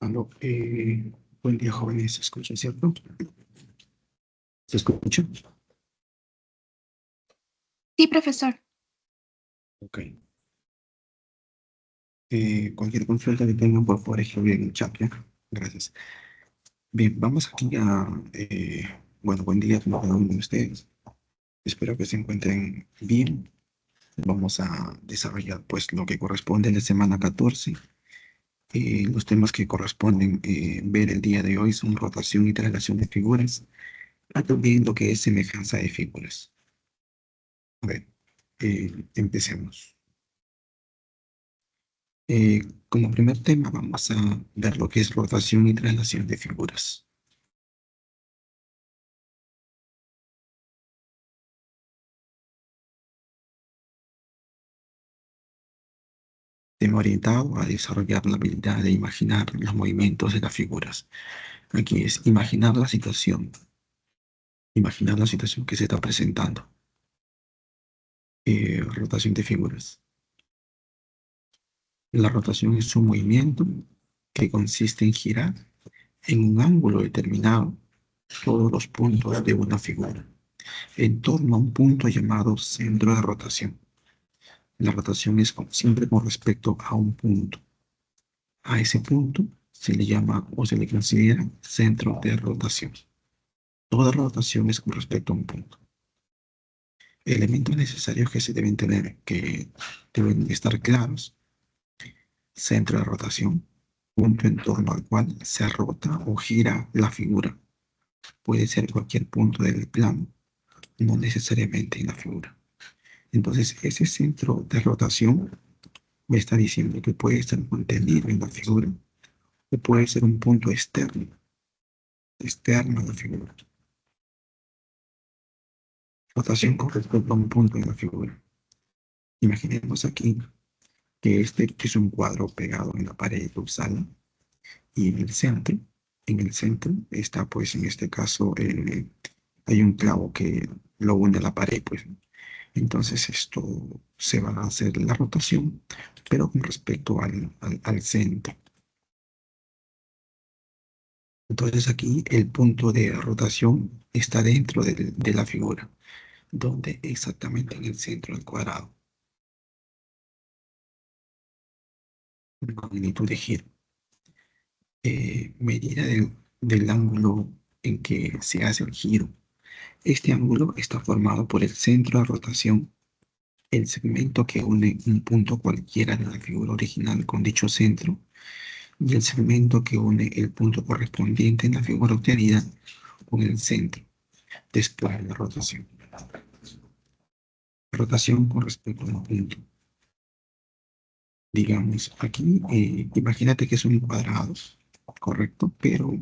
Aló, buen día, jóvenes. ¿Se escucha, cierto? ¿Se escucha? Sí, profesor. Ok. Cualquier consulta que tengan, por favor, escribir en el chat, ¿ya? Gracias. Bien, vamos aquí bueno, buen día con cada uno de ustedes. Espero que se encuentren bien. Vamos a desarrollar, pues, lo que corresponde a la semana 14. Los temas que corresponden ver el día de hoy son rotación y traslación de figuras, y también lo que es semejanza de figuras. A ver, empecemos. Como primer tema vamos a ver lo que es rotación y traslación de figuras. Tema orientado a desarrollar la habilidad de imaginar los movimientos de las figuras. Aquí es imaginar la situación que se está presentando. Rotación de figuras. La rotación es un movimiento que consiste en girar en un ángulo determinado todos los puntos de una figura en torno a un punto llamado centro de rotación. La rotación es siempre con respecto a un punto. A ese punto se le llama o se le considera centro de rotación. Toda rotación es con respecto a un punto. Elementos necesarios que se deben tener, que deben estar claros. Centro de rotación, punto en torno al cual se rota o gira la figura. Puede ser cualquier punto del plano, no necesariamente en la figura. Entonces, ese centro de rotación me está diciendo que puede estar mantenido en la figura o puede ser un punto externo a la figura. Rotación con respecto a un punto en la figura. Imaginemos aquí que este es un cuadro pegado en la pared de sala y en el centro está pues en este caso hay un clavo que lo une a la pared pues. Entonces esto se va a hacer la rotación, pero con respecto al centro. Entonces aquí el punto de rotación está dentro de la figura, donde exactamente en el centro del cuadrado. Magnitud de giro. Medida del ángulo en que se hace el giro. Este ángulo está formado por el centro de rotación, el segmento que une un punto cualquiera de la figura original con dicho centro, y el segmento que une el punto correspondiente en la figura obtenida con el centro, después de la rotación. Rotación con respecto a un punto. Digamos, aquí, imagínate que es un cuadrado, correcto, pero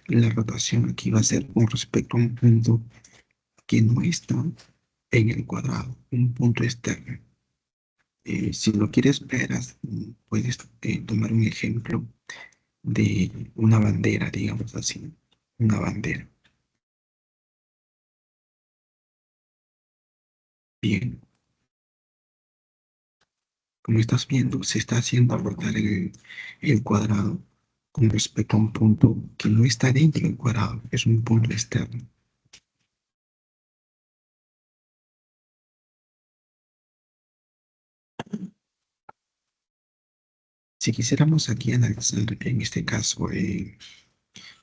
la rotación aquí va a ser con respecto a un punto que no está en el cuadrado, un punto externo. Si lo quieres ver, puedes tomar un ejemplo de una bandera, digamos así, una bandera. Bien, como estás viendo, se está haciendo rotar el cuadrado con respecto a un punto que no está dentro del cuadrado, es un punto externo. Si quisiéramos aquí analizar en este caso el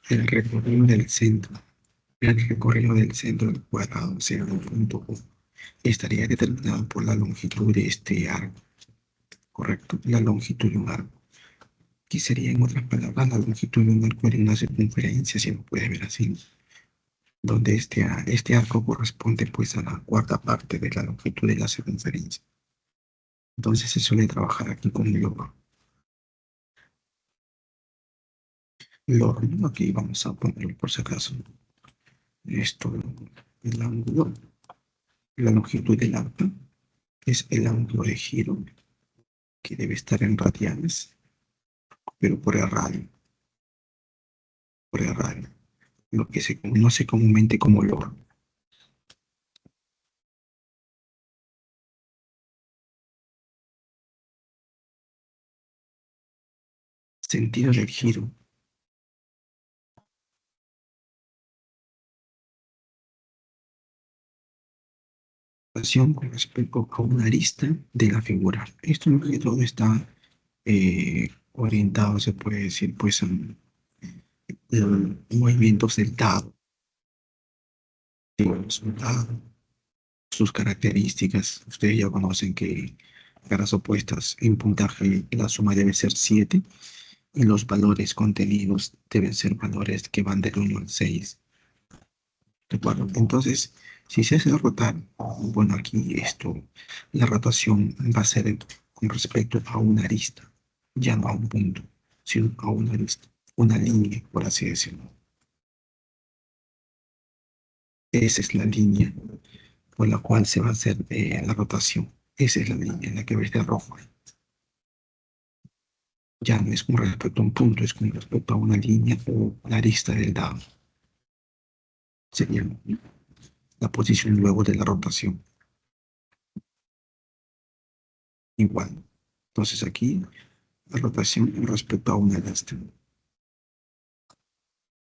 recorrido del centro, el recorrido del centro del cuadrado, o sea, el punto O, estaría determinado por la longitud de este arco, ¿correcto? La longitud de un arco. Aquí sería, en otras palabras, la longitud de un arco en una circunferencia, si lo puedes ver así, donde este arco corresponde pues a la cuarta parte de la longitud de la circunferencia. Entonces se suele trabajar aquí con el log. Log, ¿no? Aquí vamos a ponerlo por si acaso. Esto, el ángulo, la longitud del arco es el ángulo de giro que debe estar en radianes, pero por el radio, lo que se conoce comúnmente como log. Sentido del giro. rotación con respecto a una arista de la figura. Esto más que todo está orientado, se puede decir, pues, en movimientos del dado, digamos, un dado, sus características. Ustedes ya conocen que caras opuestas en puntaje la suma debe ser 7 y los valores contenidos deben ser valores que van del 1 al 6. ¿De acuerdo? Entonces, si se hace rotar, bueno, aquí la rotación va a ser con respecto a una arista, ya no a un punto, sino a una arista, una línea, por así decirlo. Esa es la línea por la cual se va a hacer la rotación. Esa es la línea en la que ves de rojo. Ya no es con respecto a un punto, es con respecto a una línea o la arista del dado. Sería la posición luego de la rotación. Igual. Entonces aquí la rotación con respecto a una arista.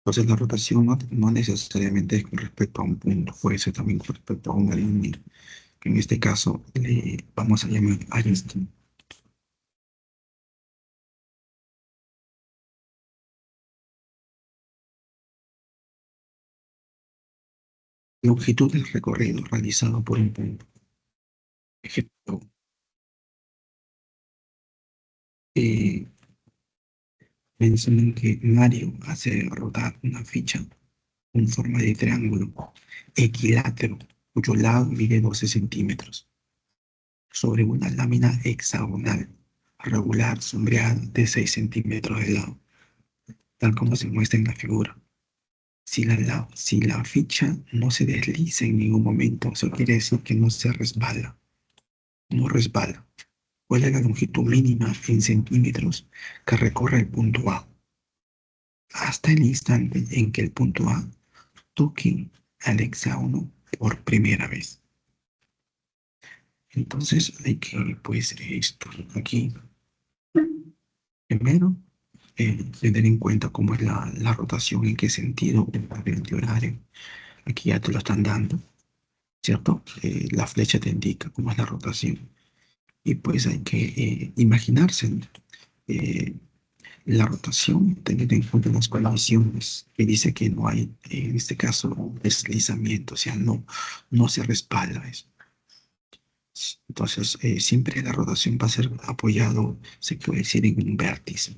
Entonces la rotación no necesariamente es con respecto a un punto, puede ser también con respecto a una línea, que en este caso le vamos a llamar arista. Longitud del recorrido realizado por un punto. Ejemplo, eh, mencionan que Mario hace rotar una ficha con forma de triángulo equilátero, cuyo lado mide 12 centímetros, sobre una lámina hexagonal regular sombreada de 6 centímetros de lado, tal como se muestra en la figura. Si la ficha no se desliza en ningún momento, eso quiere decir que no se resbala, no resbala. ¿Cuál es la longitud mínima en centímetros que recorre el punto A? Hasta el instante en que el punto A toque al hexágono por primera vez. Entonces hay que, pues, aquí, primero, tener en cuenta cómo es la rotación, en qué sentido, el horario. Aquí ya te lo están dando, ¿cierto? La flecha te indica cómo es la rotación. Y pues hay que imaginarse eh, la rotación, teniendo en cuenta las condiciones que dice que no hay, en este caso, deslizamiento, o sea, no se respalda eso. Entonces, siempre la rotación va a ser apoyado, se puede decir, en un vértice.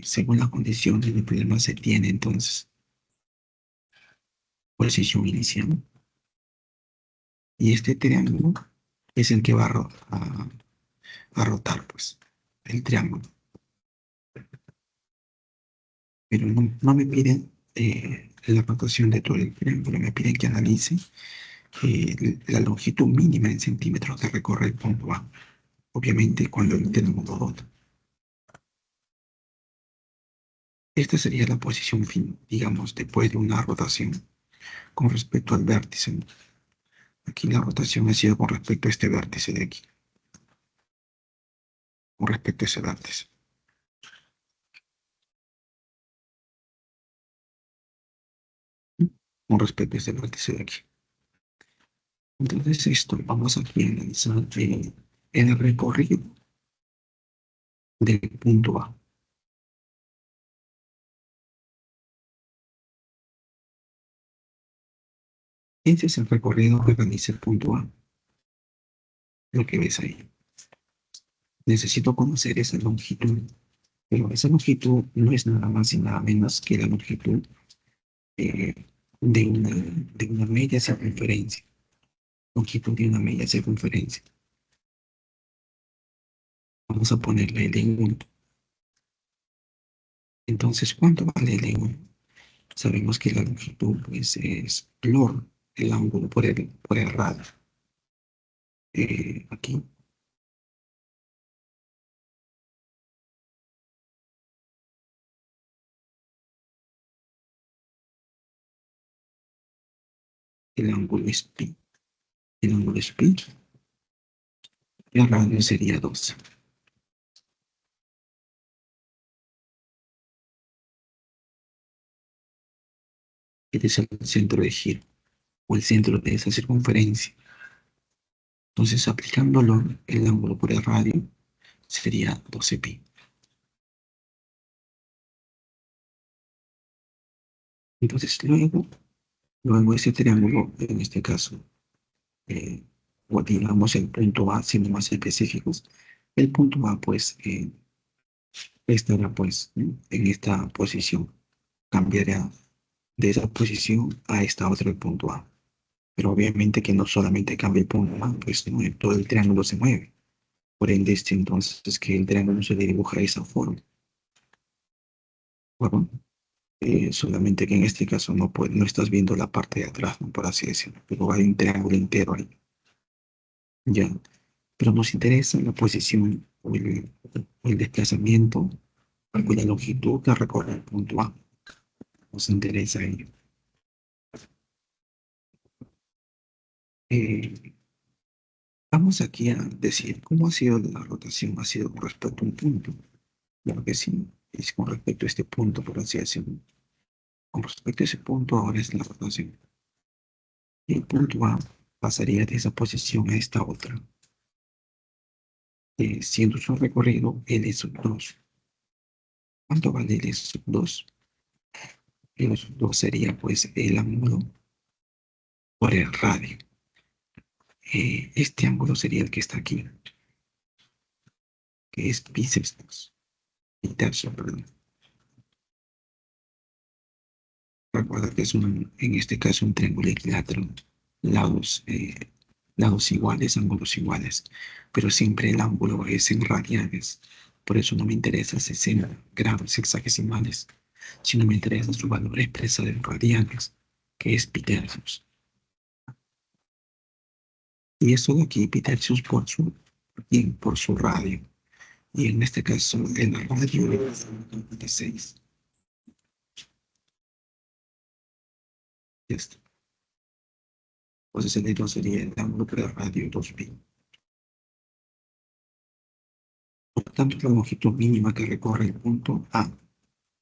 Según las condiciones del problema se tiene entonces posición inicial. Y este triángulo es el que va a rotar, pues, el triángulo. Pero no me piden la rotación de todo el triángulo, me piden que analice la longitud mínima en centímetros que recorre el punto A. Obviamente, cuando el triángulo rota. Esta sería la posición fin, digamos, después de una rotación con respecto al vértice. Aquí la rotación ha sido con respecto a este vértice de aquí, con respecto a ese vértice. Con respecto a este vértice de aquí. Entonces, esto vamos aquí a analizar el recorrido del punto A. Ese es el recorrido que realiza el punto A, lo que ves ahí. Necesito conocer esa longitud, pero esa longitud no es nada más y nada menos que la longitud eh, de una media circunferencia. Longitud de una media circunferencia. Vamos a ponerle el en 1. Entonces, ¿cuánto vale el en 1? Sabemos que la longitud pues, es log, el ángulo por el radio. Aquí, el ángulo es pi. El ángulo es pi. El radio sería 12. Este es el centro de giro o el centro de esa circunferencia. Entonces, aplicándolo, el ángulo por el radio sería 12pi. Entonces, luego ese triángulo, en este caso, eh, o digamos el punto A, siendo más específicos, el punto A, pues, estará, pues, en esta posición. Cambiará de esa posición a esta otra, el punto A. Pero obviamente que no solamente cambia el punto A, pues todo el triángulo se mueve. Por ende, entonces es que el triángulo se le dibuja de esa forma. Bueno, solamente que en este caso no estás viendo la parte de atrás, ¿no? Por así decirlo, pero hay un triángulo entero ahí. Ya, pero nos interesa la posición o el desplazamiento o la longitud que recorre el punto A. Nos interesa ello. Eh, Vamos aquí a decir cómo ha sido la rotación, ha sido con respecto a un punto. Claro que sí, es con respecto a este punto, por así decirlo. Con respecto a ese punto, ahora es la rotación. Y el punto A pasaría de esa posición a esta otra, siendo su recorrido L sub 2. ¿Cuánto vale L sub 2? L sub 2 sería pues el ángulo por el radio. Este ángulo sería el que está aquí, que es pi sextos, pi tercio, perdón. Recuerda que es en este caso un triángulo equilátero, lados, lados iguales, ángulos iguales, pero siempre el ángulo es en radianes. Por eso no me interesa 60 grados hexagesimales, sino me interesa su valor expresado en radianes, que es pi tercios. Y esto de aquí, pi tercios por su radio. Y en este caso, el radio es 96. Ya está. Entonces el otro sería el ángulo por el radio 2pi. Por tanto, la longitud mínima que recorre el punto A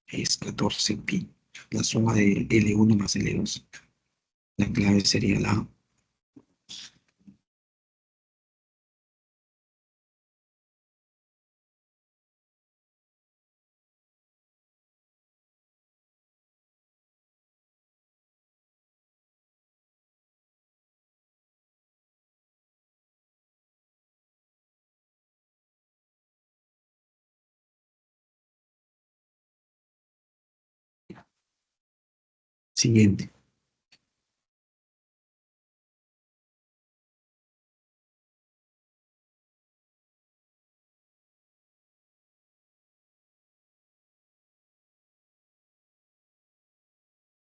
es 14pi, la suma de L1 más L2. La clave sería la A. Siguiente.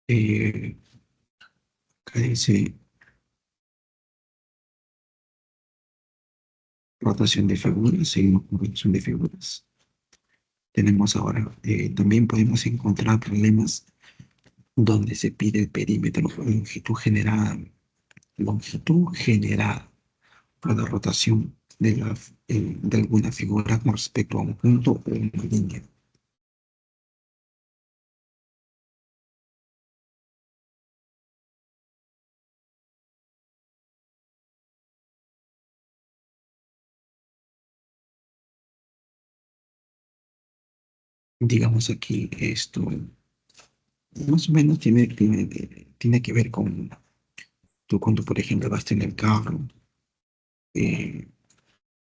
Eh, Acá dice rotación de figuras, seguimos con rotación de figuras. Tenemos ahora, también podemos encontrar problemas donde se pide el perímetro o longitud generada por la rotación de alguna figura con respecto a un punto o una línea. Digamos aquí esto más o menos tiene que ver con tú cuando, por ejemplo, vas en el carro eh,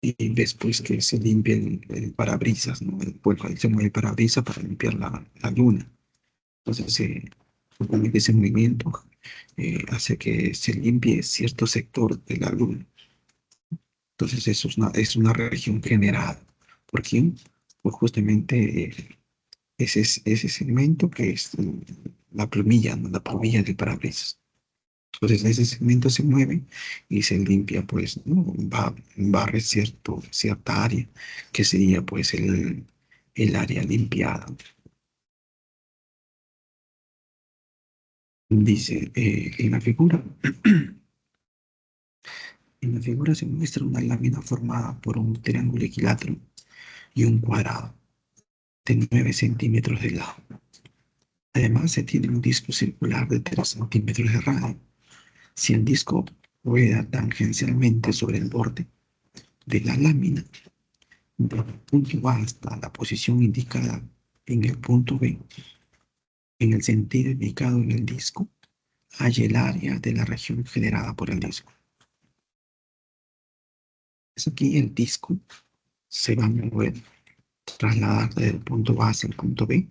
y ves pues que se limpia el parabrisas, ¿no? Pues ahí se mueve el parabrisas para limpiar la luna. Entonces, supongo que ese movimiento hace que se limpie cierto sector de la luna. Entonces, eso es una región generada. ¿Por quién? Pues justamente ese segmento que es la plumilla, ¿no? La plumilla del parabrisas. Entonces ese segmento se mueve y se limpia, pues, ¿no? Barre cierta área, que sería pues el área limpiada. Dice, en la figura se muestra una lámina formada por un triángulo equilátero y un cuadrado de 9 centímetros de lado. Además, se tiene un disco circular de 3 centímetros de radio. Si el disco rueda tangencialmente sobre el borde de la lámina, del punto A hasta la posición indicada en el punto B, en el sentido indicado en el disco, hay el área de la región generada por el disco. Es aquí el disco se va a mover, trasladar del punto A hacia el punto B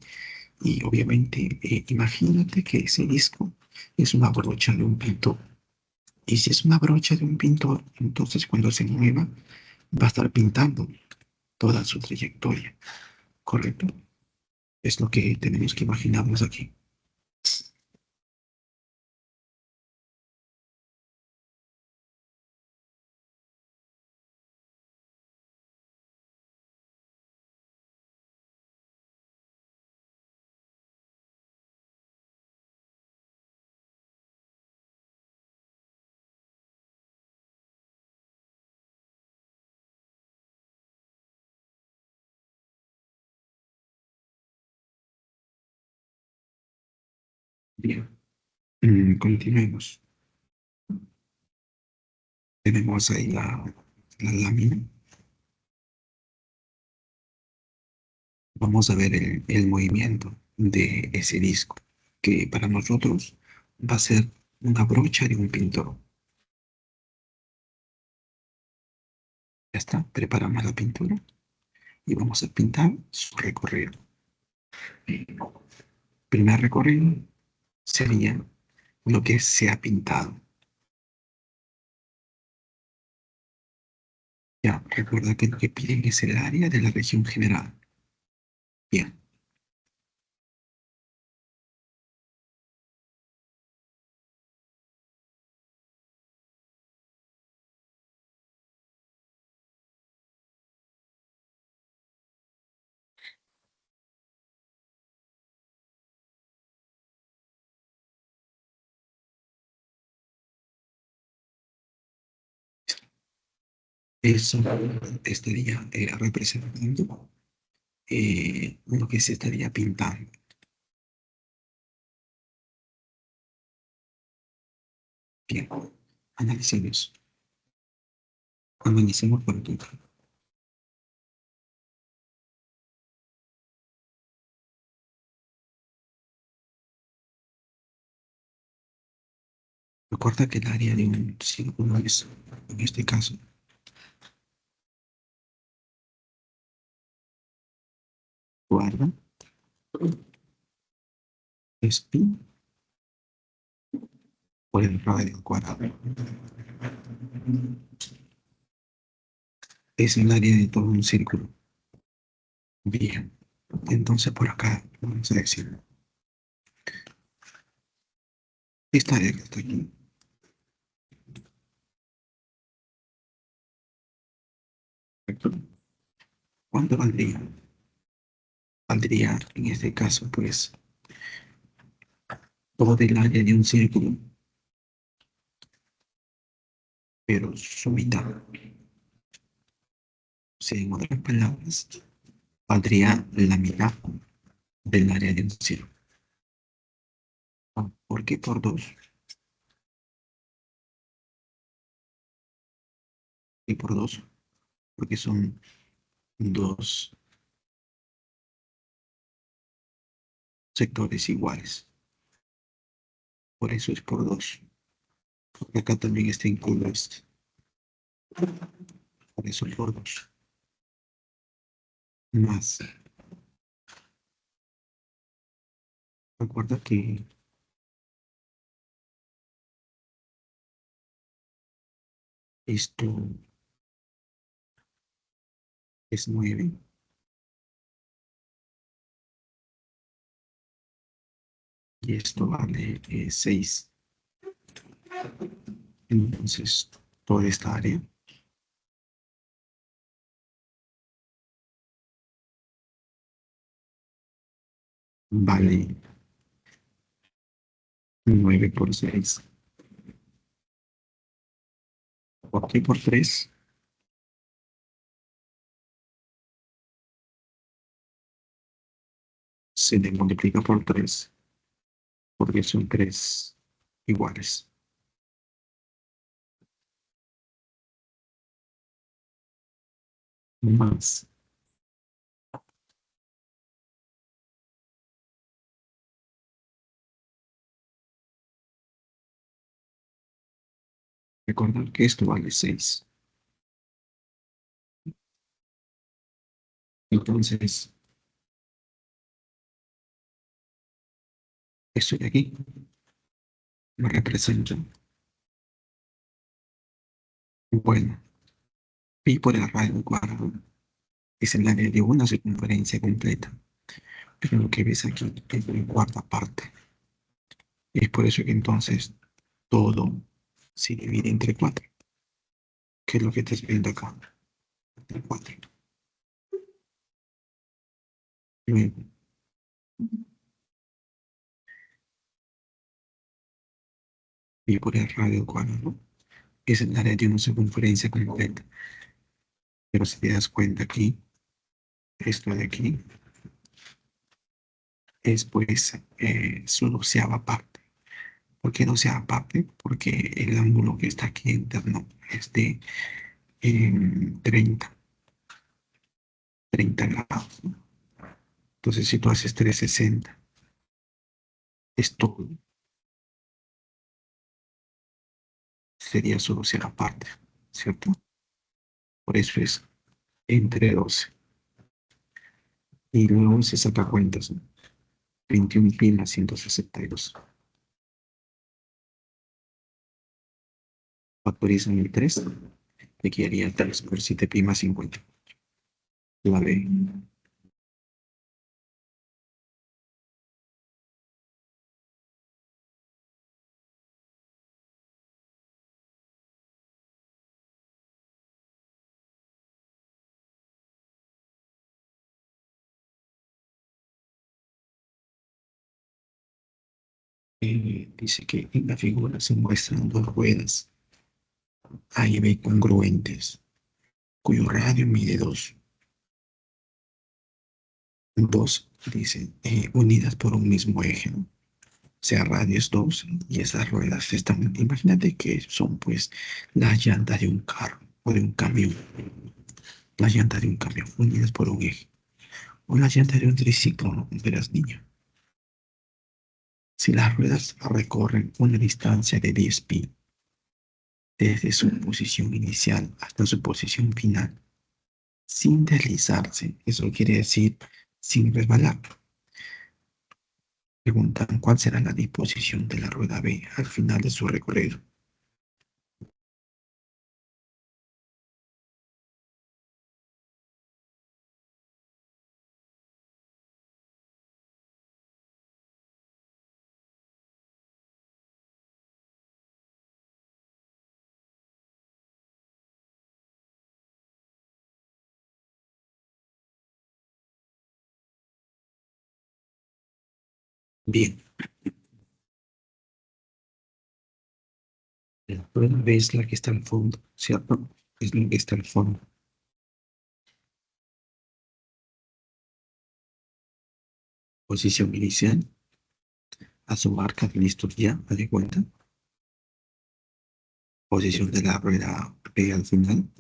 y obviamente imagínate que ese disco es una brocha de un pintor. Y si es una brocha de un pintor, entonces cuando se mueva va a estar pintando toda su trayectoria, ¿correcto? Es lo que tenemos que imaginarnos aquí. Bien, continuemos. Tenemos ahí la lámina. Vamos a ver el movimiento de ese disco, que para nosotros va a ser una brocha de un pintor. Ya está, preparamos la pintura y vamos a pintar su recorrido. Primer recorrido sería lo que se ha pintado. Ya, recuerda que lo que piden es el área de la región general. Bien, eso estaría representando lo que se estaría pintando. Bien, analicemos. Analicemos por aquí. Recuerda que el área de un círculo es, en este caso, guarda, es pi por el radio al cuadrado. Es el área de todo un círculo. Bien, entonces por acá vamos a decir, esta área que está aquí, ¿correcto? ¿Cuánto valdría? Valdría en este caso, pues, todo el área de un círculo, pero su mitad. O sea, en otras palabras, valdría la mitad del área de un círculo. ¿Por qué por dos? Y por dos, porque son dos sectores iguales. Por eso es por dos. Porque acá también está incluido este. Por eso por dos. Más. Recuerda que esto es 9 y esto vale 6. Entonces, toda esta área vale 9 por 6. ¿Por qué por 3? Se le multiplica por 3. porque son tres iguales. Más, recordar que esto vale 6. Entonces, esto de aquí me representa, bueno, pi por el radio cuadrado es el área de una circunferencia completa, pero lo que ves aquí es una cuarta parte. Y es por eso que entonces todo se divide entre 4, que es lo que estás viendo acá, entre 4. Luego, pi por el radio cuadrado es el área de una circunferencia completa. Pero si te das cuenta aquí, esto de aquí es pues su doceava parte. ¿Por qué doceava parte? Porque el ángulo que está aquí interno es de 30, 30 grados, ¿no? Entonces si tú haces 360, esto sería su doceava parte, ¿cierto? Por eso es entre 12. Y luego se saca cuentas, ¿no? 21 pi más 162. Factorizan el 3, te quedaría 3 por 7 pi más 50. La de dice que en la figura se muestran dos ruedas A y B congruentes, cuyo radio mide 2. Dos, dice, unidas por un mismo eje, ¿no? O sea, radio es 2 y esas ruedas están, imagínate que son pues las llantas de un carro o de un camión, las llantas de un camión unidas por un eje, o las llantas de un triciclo, ¿no? Verás, niño. Si las ruedas recorren una distancia de 10 pi, desde su posición inicial hasta su posición final, sin deslizarse, eso quiere decir sin resbalar. Preguntan cuál será la disposición de la rueda B al final de su recorrido. Bien, la rueda B es la que está al fondo, ¿cierto? Es la que está al fondo. Posición inicial, a su marca, listo ya, haz de cuenta. Posición de la rueda B al final,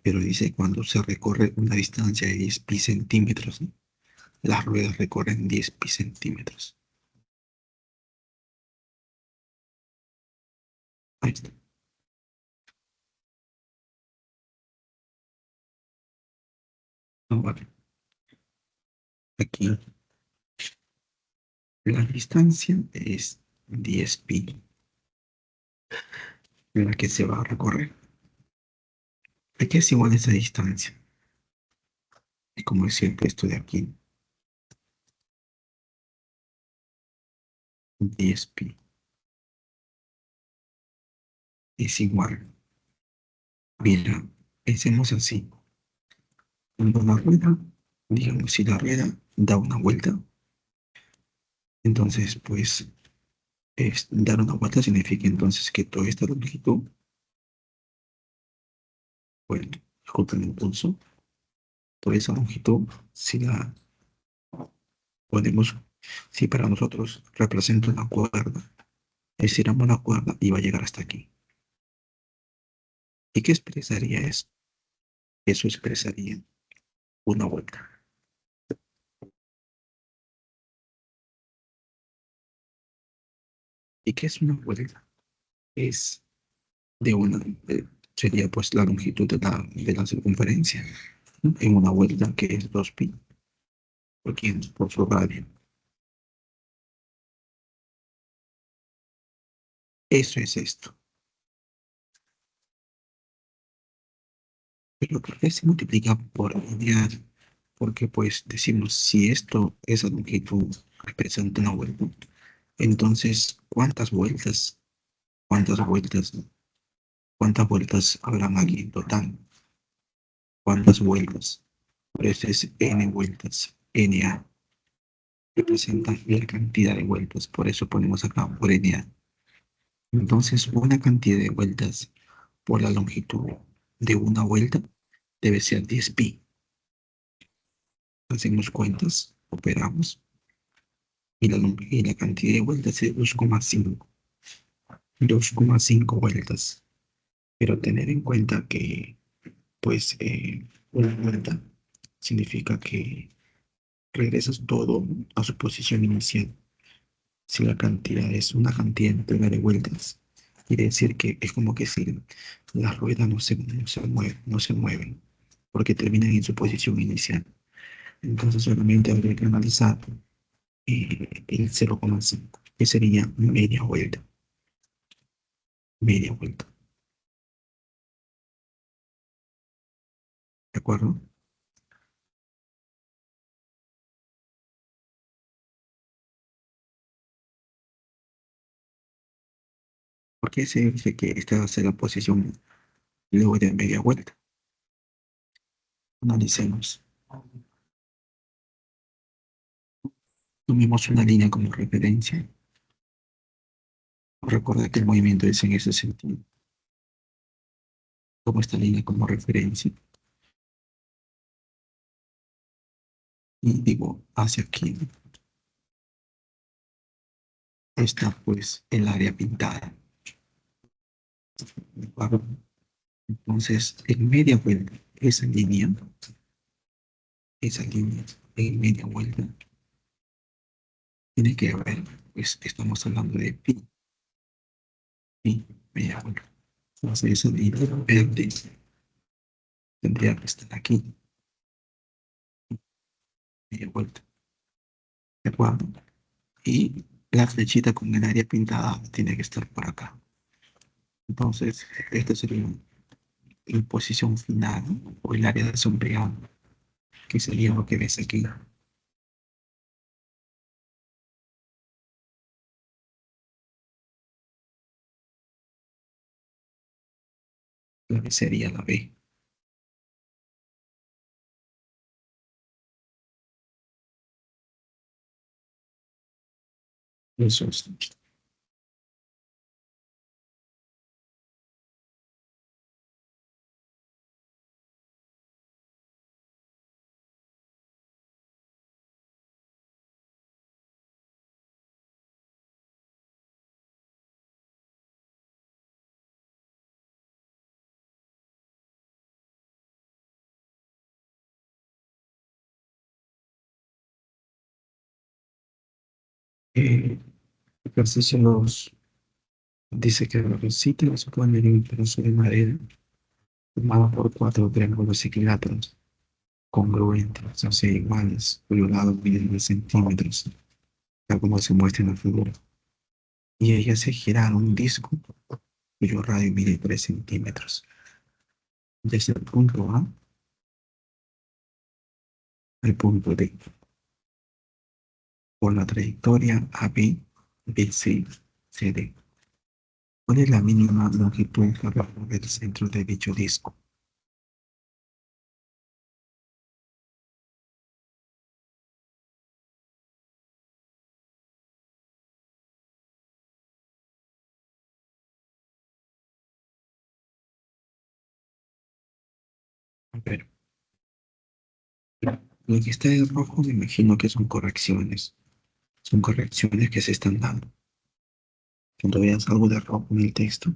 pero dice cuando se recorre una distancia de 10 pi centímetros, ¿no? Las ruedas recorren 10 pi centímetros. Ahí está. Ahora, aquí la distancia es 10 pi, la que se va a recorrer. Aquí es igual esa distancia. Y como es siempre esto de aquí, 10 pi es igual. Mira, pensemos así. Cuando la rueda, digamos, si la rueda da una vuelta, entonces, pues, dar una vuelta significa entonces que toda esta longitud, bueno, disculpen el impulso, toda esa longitud, si la podemos Si para nosotros representa una cuerda, estiramos la cuerda y va a llegar hasta aquí. ¿Y qué expresaría eso? Eso expresaría una vuelta. ¿Y qué es una vuelta? Es de una, sería pues la longitud de la circunferencia, ¿no? En una vuelta que es 2pi por su radio. Eso es esto. Pero ¿por qué se multiplica por lineal? Porque pues decimos, si esto, esa longitud representa una vuelta, entonces, ¿cuántas vueltas, cuántas vueltas habrán aquí en total? ¿Cuántas vueltas? Por eso es n vueltas, na, representa la cantidad de vueltas, por eso ponemos acá por na. Entonces, una cantidad de vueltas por la longitud de una vuelta debe ser 10pi. Hacemos cuentas, operamos, y la cantidad de vueltas es 2,5. 2,5 vueltas. Pero tener en cuenta que, pues, una vuelta significa que regresas todo a su posición inicial. Si la cantidad es una cantidad entera de vueltas, quiere decir que es como que si las ruedas no se mueven, porque terminan en su posición inicial. Entonces solamente habría que analizar el 0,5, que sería media vuelta, ¿de acuerdo? Porque se dice que esta va a ser la posición luego de media vuelta. Analicemos. Tomemos una línea como referencia. Recuerda que el movimiento es en ese sentido. Tomo esta línea como referencia y digo, hacia aquí está pues el área pintada. ¿De acuerdo? Entonces, en media vuelta, esa línea en media vuelta, tiene que haber, pues estamos hablando de pi, media vuelta. Entonces, esa línea verde tendría que estar aquí, media vuelta. ¿De acuerdo? Y la flechita con el área pintada tiene que estar por acá. Entonces, esta sería la posición final, ¿no? O el área de sombreado, que sería lo que ves aquí. La que sería la B. Eso es. Eh, Ejercicio 2 dice que los sitios ponen un pedazo de madera formado por cuatro triángulos equiláteros congruentes, o sea, iguales, cuyo lado mide 10 centímetros, tal como se muestra en la figura. Y ellas se giran un disco cuyo radio mide 3 centímetros. Desde el punto A al punto D, por la trayectoria AB, BC, CD. ¿Cuál es la mínima longitud para el centro de dicho disco? A ver, lo que está en rojo me imagino que son correcciones. Son correcciones que se están dando. Cuando veas algo de error en el texto,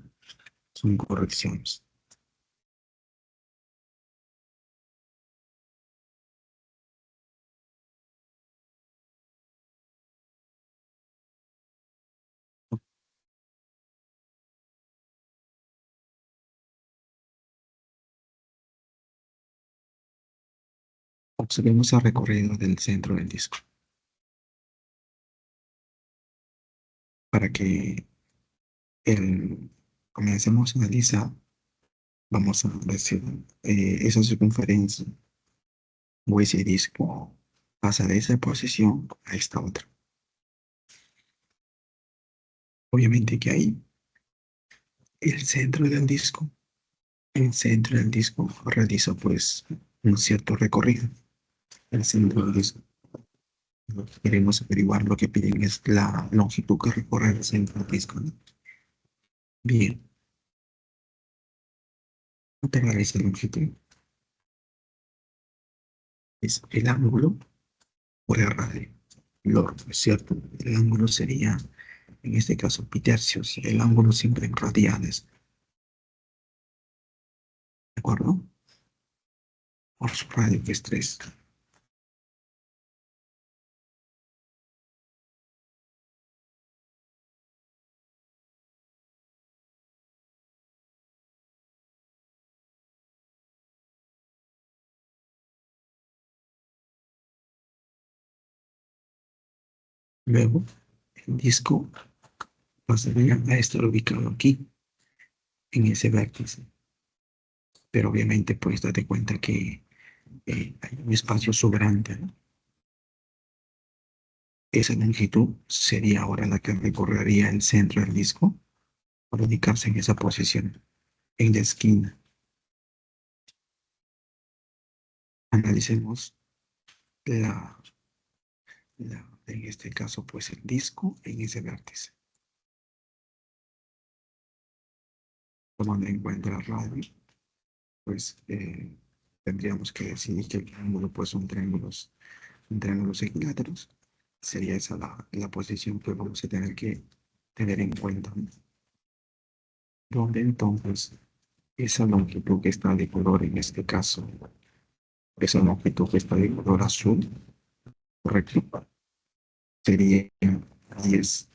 son correcciones. Observemos el recorrido del centro del disco. Para que el, comencemos a analizar, vamos a decir, esa circunferencia o ese disco pasa de esa posición a esta otra. Obviamente que ahí el centro del disco, el centro del disco realiza pues un cierto recorrido. El centro del disco. Lo que queremos averiguar, lo que piden es la longitud que recorre el centro del disco, ¿no? Bien, no te esa longitud. Es el ángulo por el radio. Lo es cierto, el ángulo sería, en este caso, pi tercios. El ángulo siempre en radianes, ¿de acuerdo? Por su radio que es 3. Luego, el disco pasaría a estar ubicado aquí, en ese vértice. Pero obviamente, pues, date cuenta que hay un espacio sobrante, ¿no? Esa longitud sería ahora la que recorrería el centro del disco para ubicarse en esa posición, en la esquina. Analicemos la, en este caso, pues el disco en ese vértice. Tomando en cuenta la radio, pues tendríamos que decir que el triángulo, pues son triángulos equiláteros. Sería esa la posición que vamos a tener que tener en cuenta, ¿no? Donde entonces esa longitud que está de color en este caso, esa longitud que está de color azul, correcto, sería 10,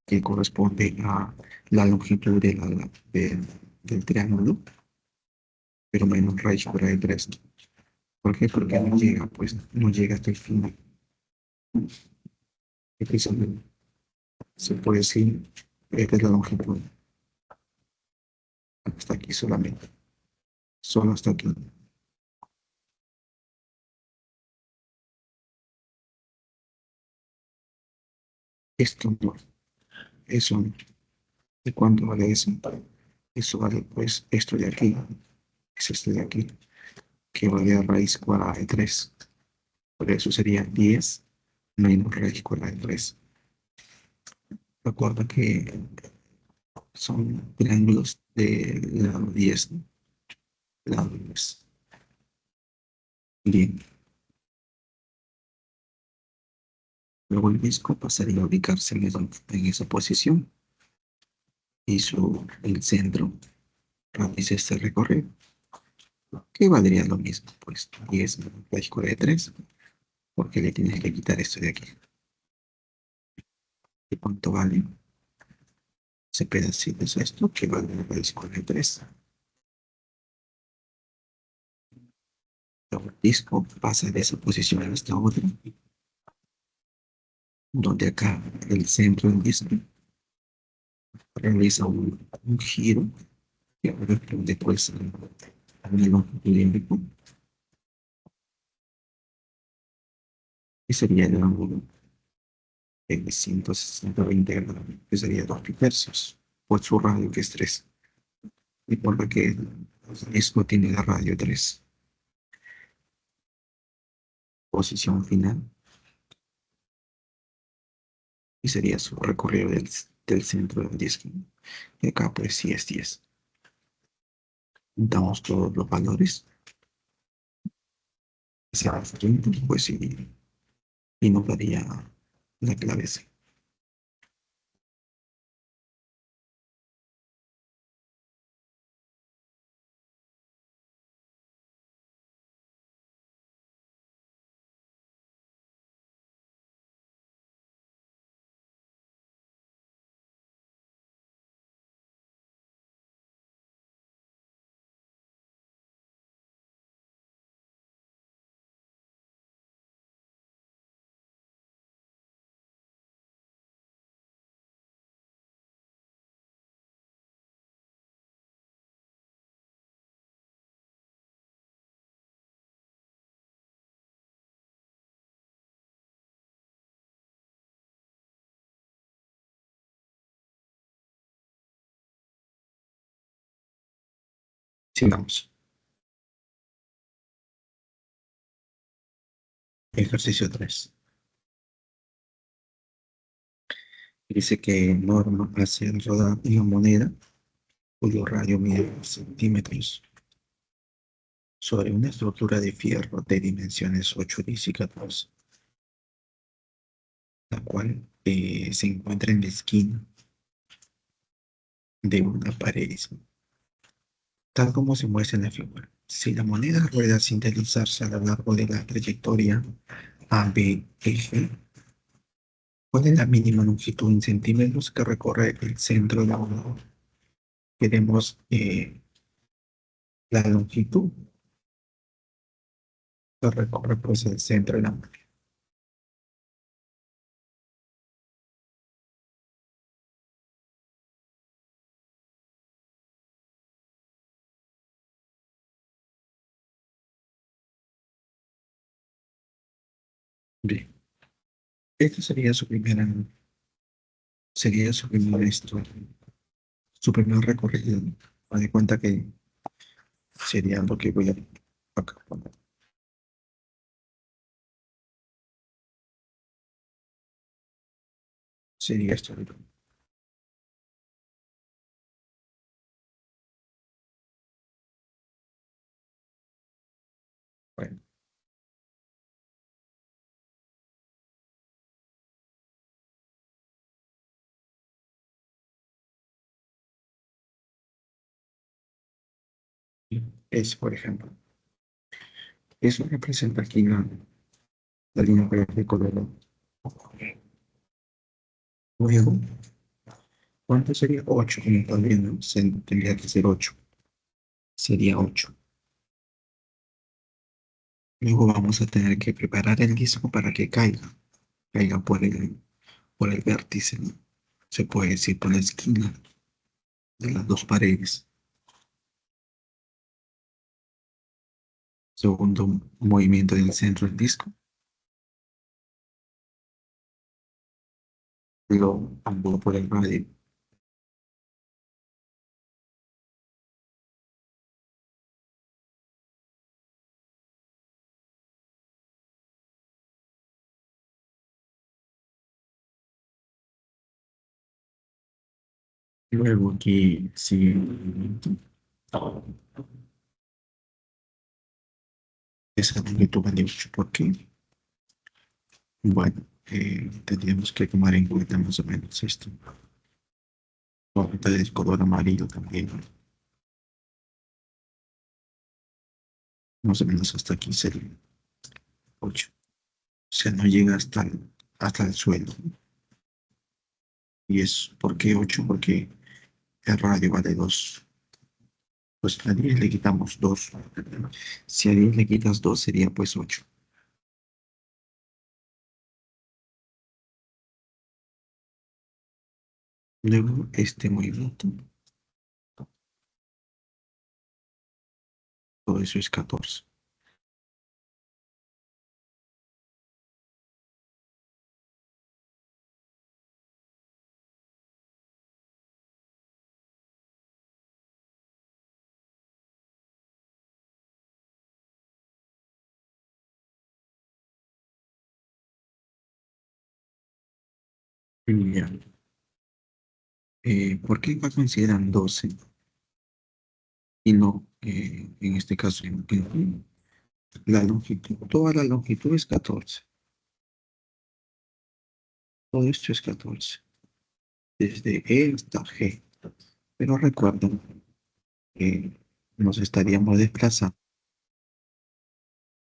que corresponde a la longitud del triángulo, pero menos raíz cuadrada de 3. ¿Por qué? Porque no llega, pues no llega hasta el final. Precisamente, se puede decir, esta es la longitud, hasta aquí solamente, solo hasta aquí. Esto no, eso no. ¿De cuánto vale eso? Eso vale, pues, esto de aquí, es esto de aquí, que vale a raíz cuadrada de 3. Por eso sería 10 menos raíz cuadrada de 3. Recuerda que son triángulos de lado 10, ¿no? Lado 10. Bien, luego el disco pasaría a ubicarse en esa posición y el centro realiza este recorrido, que valdría lo mismo, pues 10 menos raíz cuadrada de 3, porque le tienes que quitar esto de aquí. ¿Y cuánto vale? Ese pedacito es esto, que vale la raíz cuadrada de 3. Luego el disco pasa de esa posición a esta otra, donde acá el centro del disco realiza un giro que corresponde pues a una longitud índico, que sería el ángulo de 120 grados, que sería 2 tercios, por su radio que es 3. Y por lo que el disco tiene la radio 3. Posición final, y sería su recorrido del centro del disco. Y acá pues sí es 10. Damos todos los valores hacia el frente, pues y nos daría la clave C. Sigamos. Ejercicio 3. Dice que Norma hace rodar una moneda cuyo radio mide 2 centímetros sobre una estructura de fierro de dimensiones 8, 10 y 14, la cual se encuentra en la esquina de una pared, tal como se muestra en la figura. Si la moneda rueda sin deslizarse a lo largo de la trayectoria ABEG, ¿cuál es la mínima longitud en centímetros que recorre el centro de la moneda? Queremos la longitud que recorre pues el centro de la moneda. Bien, esta sería su primer recorrido. Haz de cuenta que sería lo que voy a acá poner. Sería esto. Bueno, es, por ejemplo, eso representa aquí la línea verde color. Luego, ¿cuánto sería 8? Como están viendo, tendría que ser 8. Sería 8. Luego vamos a tener que preparar el disco para que caiga por el vértice, ¿no? Se puede decir por la esquina de las dos paredes. Segundo movimiento del centro del disco, lo ángulo por el radio. Luego aquí sigue el movimiento. Esa longitud vale 8. ¿Por qué? Bueno, tendríamos que tomar en cuenta más o menos esto. Ahorita el color amarillo también, ¿no? Más o menos hasta aquí sería 8. O sea, no llega hasta el suelo. ¿Y es por qué 8? Porque el radio vale 2. Pues a 10 le quitamos 2. Si a 10 le quitas 2 sería pues 8. Luego este movimiento, todo eso es 14. Ya. ¿Por qué acá consideran 12 y no, en este caso, la longitud? Toda la longitud es 14. Todo esto es 14, desde E hasta G. Pero recuerden que nos estaríamos desplazando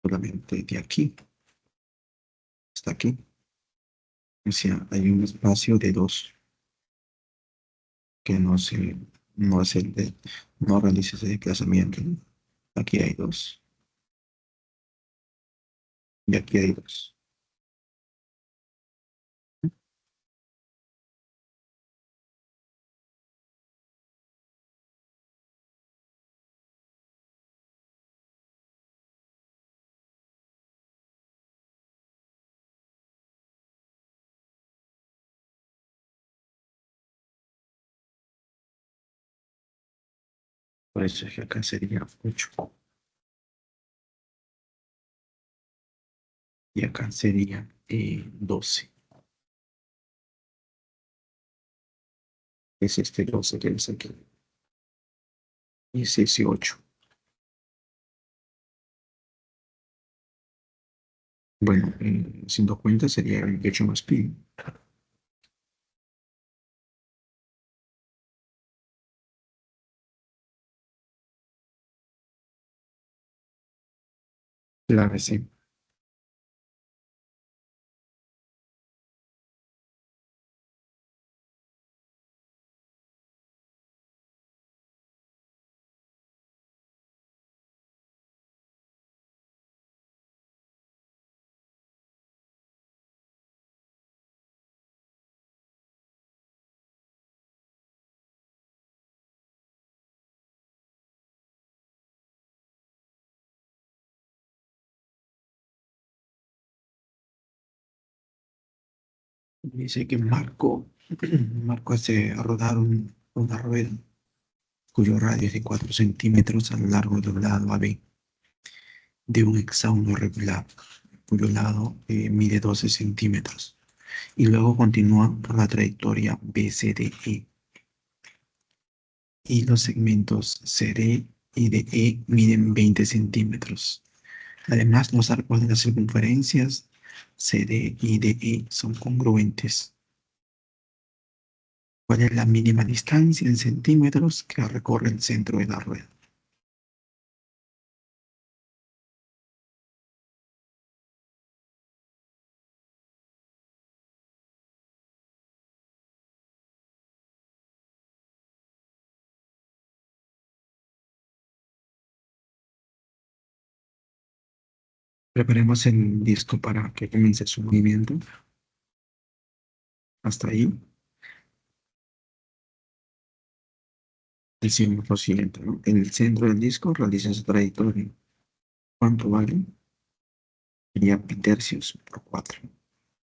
solamente de aquí hasta aquí. O sea, hay un espacio de 2 que no es no realiza ese desplazamiento, ¿no? Aquí hay 2 y aquí hay 2. Por eso es que acá sería 8 y acá sería 12. Es este 12 que es aquí. Y es 18. Bueno, haciendo cuenta sería 28 más pi. Claro, sí. Dice que Marco hace rodar una rueda cuyo radio es de 4 centímetros a lo largo del lado AB de un hexágono regular, cuyo lado mide 12 centímetros. Y luego continúa por la trayectoria BCDE. Y los segmentos CD y DE miden 20 centímetros. Además, los arcos de las circunferencias CD y DE son congruentes. ¿Cuál es la mínima distancia en centímetros que recorre el centro de la rueda? Preparemos el disco para que comience su movimiento. Hasta ahí. Decimos lo siguiente, ¿no? En el centro del disco realiza su trayectoria. ¿Cuánto vale? Sería pi tercios por 4.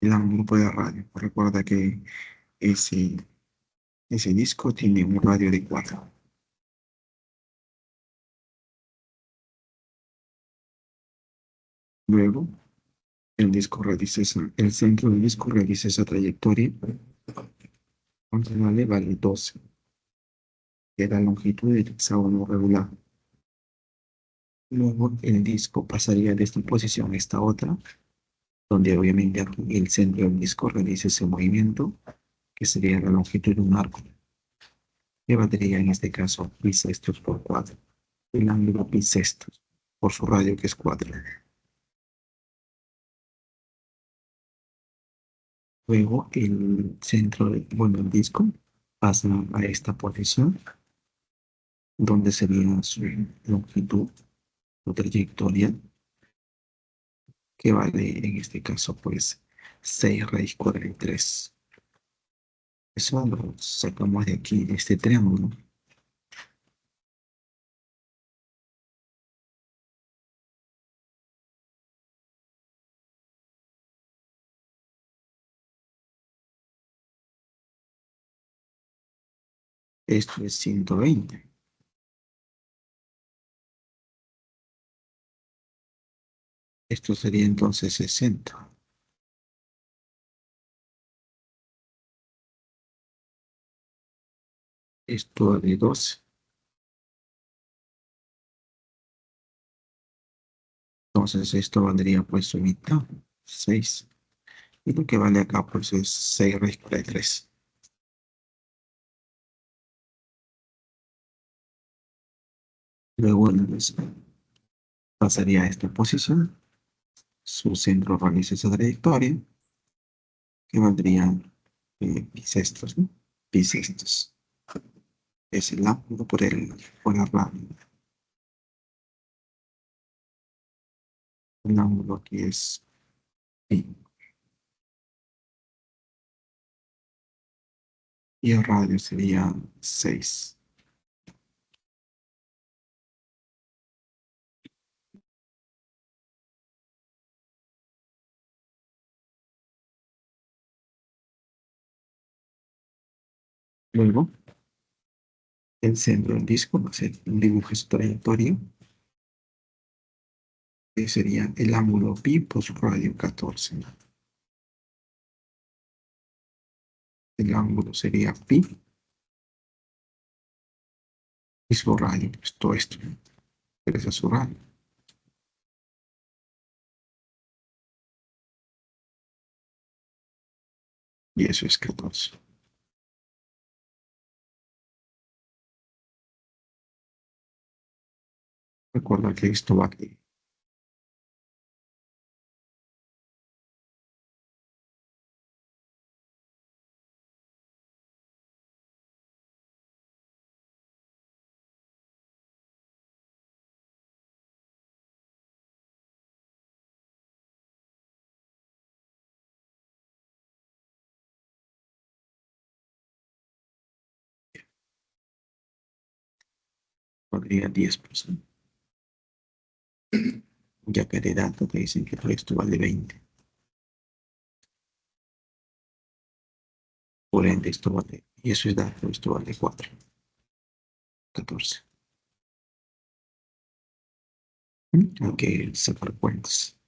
El ángulo de radio. Recuerda que ese, ese disco tiene un radio de 4. Luego, el centro del disco realiza esa trayectoria. ¿Cuánto vale? Vale 12, que es la longitud del hexágono regular. Luego, el disco pasaría de esta posición a esta otra, donde obviamente aquí el centro del disco realiza ese movimiento, que sería la longitud de un arco, que valdría en este caso pi sextos por 4. El ángulo pi sextos por su radio, que es 4. Luego, bueno, el disco pasa a esta posición, donde sería su longitud o trayectoria, que vale en este caso pues 6 raíz cuadrada de 3. Eso lo sacamos de aquí, de este triángulo. Esto es 120. Esto sería entonces 60. Esto de 12. Entonces esto valdría pues su mitad, 6. Y lo que vale acá pues es 6 raíz por 3. Luego pasaría a esta posición. Su centro realiza esa trayectoria que valdría bisestos, ¿no? Bisestos. Es el ángulo por la radio. El ángulo aquí es pi. Y el radio sería 6. Luego, el centro del disco va a ser un dibujo de su trayectoria, que sería el ángulo pi por su radio 14. El ángulo sería pi y su radio, pues todo esto, pero esa es su radio. Y eso es 14. Recuerda que esto va aquí. Podría 10%. Ya que de datos que dicen que todo esto vale 20. Por ende, esto vale, y eso es dato, esto vale 4. 14. Hay que sacar cuentas.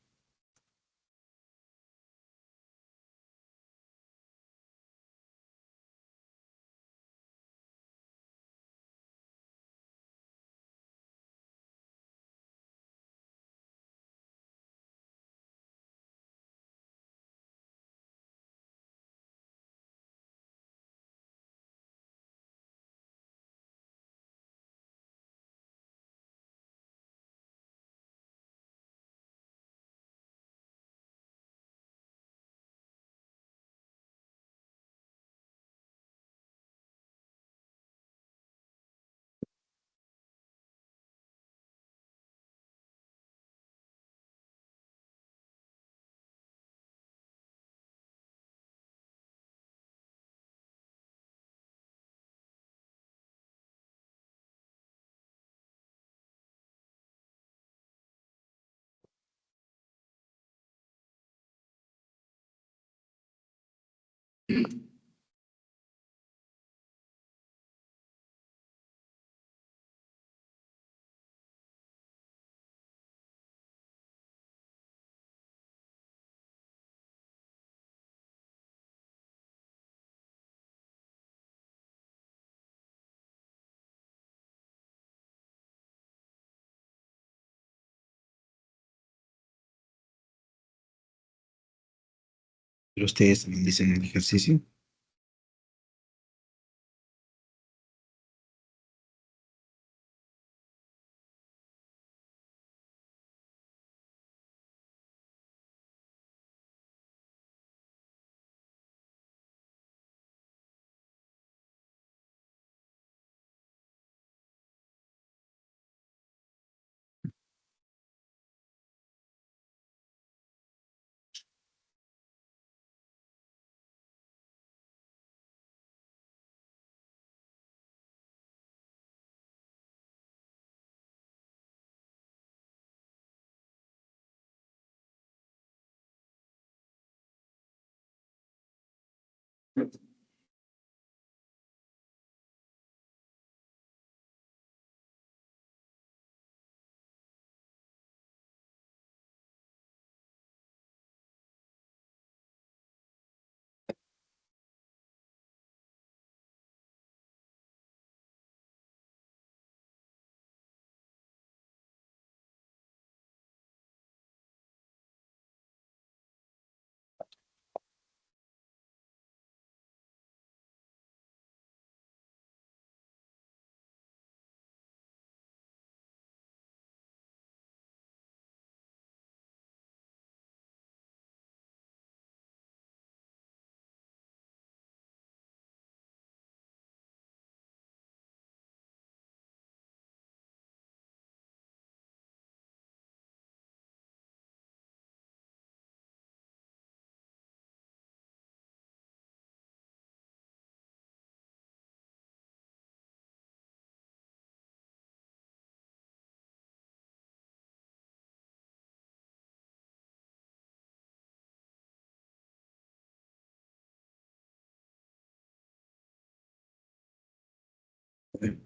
Pero ustedes también dicen el ejercicio.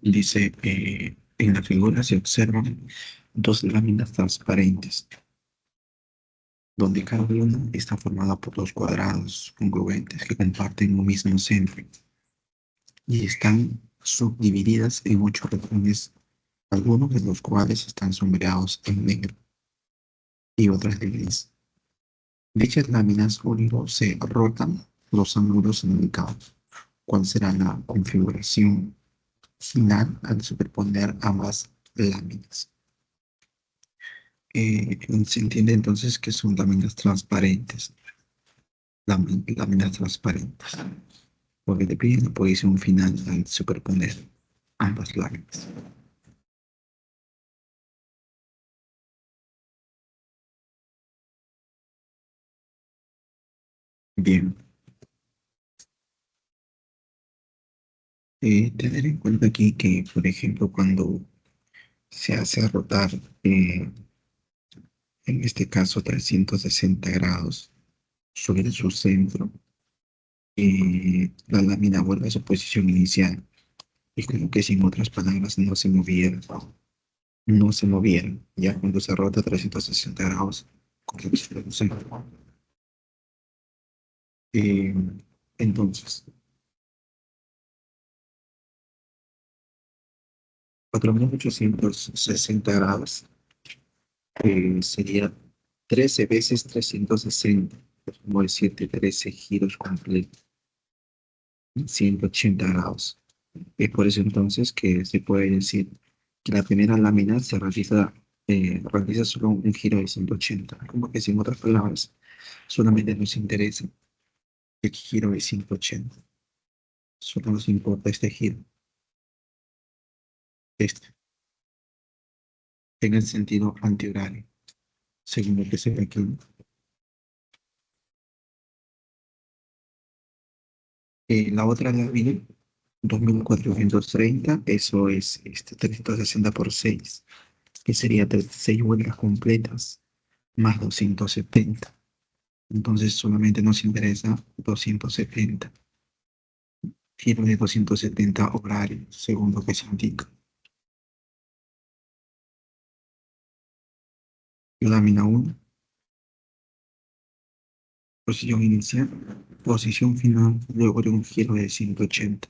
Dice, en la figura se observan dos láminas transparentes, donde cada una está formada por dos cuadrados congruentes que comparten un mismo centro y están subdivididas en 8 regiones, algunos de los cuales están sombreados en negro y otras de gris. Dichas láminas unido se rotan los ángulos indicados. ¿Cuál será la configuración final al superponer ambas láminas? Se entiende entonces que son láminas transparentes, láminas transparentes, porque te piden la posición final al superponer ambas láminas. Bien, tener en cuenta aquí que, por ejemplo, cuando se hace rotar, eh, en este caso 360 grados sobre su centro, la lámina vuelve a su posición inicial y como que sin otras palabras no se moviera, ya cuando se rota 360 grados con su centro. Eh, entonces, 4860 grados sería 13 veces 360, es como decirte 13 giros completos, 180 grados. Es por eso entonces que se puede decir que la primera lámina realiza solo un giro de 180, como que sin otras palabras, solamente nos interesa el giro de 180, solo nos importa este giro, este, en el sentido antihorario, según lo que se ve aquí. La otra lámina, 2430, eso es 360 por 6, que sería 36 vueltas completas más 270. Entonces solamente nos interesa 270, giro de 270 horarios, según lo que se indica. Lámina 1, posición inicial, posición final, luego de un giro de 180.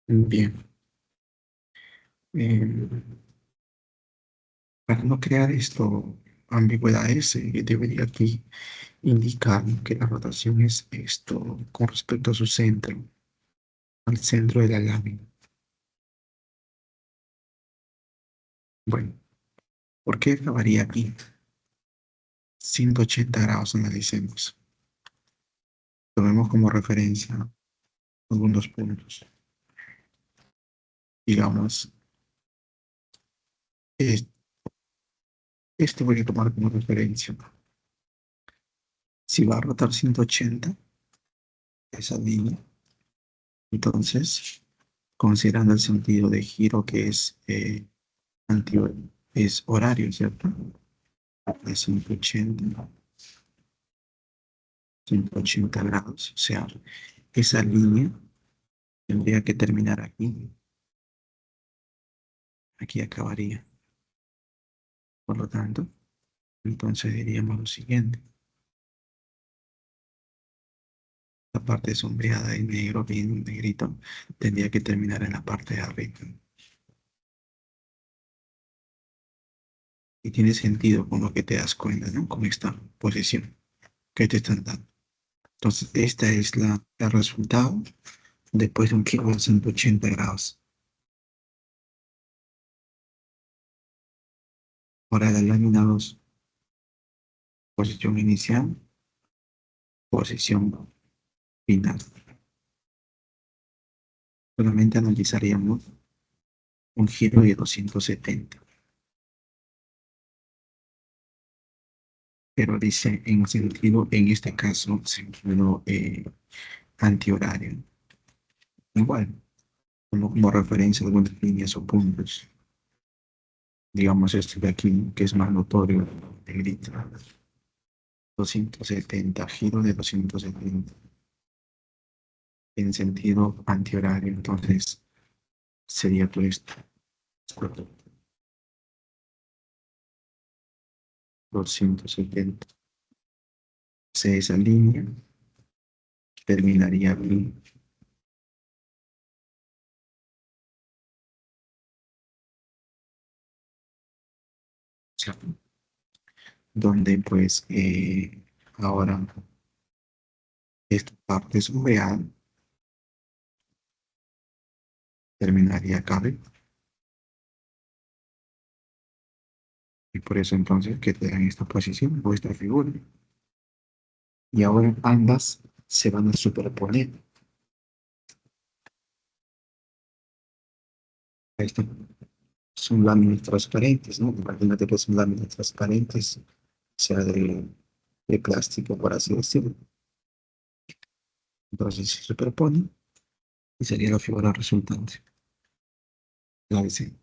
Bien, eh, para no crear ambigüedades, debería aquí indicar que la rotación es esto con respecto a su centro, al centro de la lámina. Bueno, ¿por qué acabaría aquí? 180 grados analicemos. Tomemos como referencia algunos puntos. Digamos, es- este voy a tomar como referencia. Si va a rotar 180, esa línea, entonces, considerando el sentido de giro que es, anti, es horario, ¿cierto? De 180 grados. O sea, esa línea tendría que terminar aquí. Aquí acabaría. Por lo tanto, entonces diríamos lo siguiente. La parte sombreada en negro, bien negrito, tendría que terminar en la parte de arriba. Y tiene sentido con lo que te das cuenta, ¿no? Con esta posición que te están dando. Entonces, esta es el resultado después de un giro de 180 grados. Ahora la lámina 2, posición inicial, posición final. Solamente analizaríamos un giro de 270. pero dice en sentido, en este caso, sentido antihorario. Igual, como referencia a algunas líneas o puntos. Digamos este de aquí, que es más notorio, negrito. 270, giro de 270, en sentido antihorario, entonces sería todo esto. 270. Esa línea terminaría aquí, donde pues ahora esta parte sombreada terminaría acá arriba. Y por eso entonces quedará en esta posición o esta figura. Y ahora ambas se van a superponer. Ahí está. Son láminas transparentes, ¿no? Imagínate que son láminas transparentes, sea de plástico, por así decirlo. Entonces se superpone y sería la figura resultante. La ABC.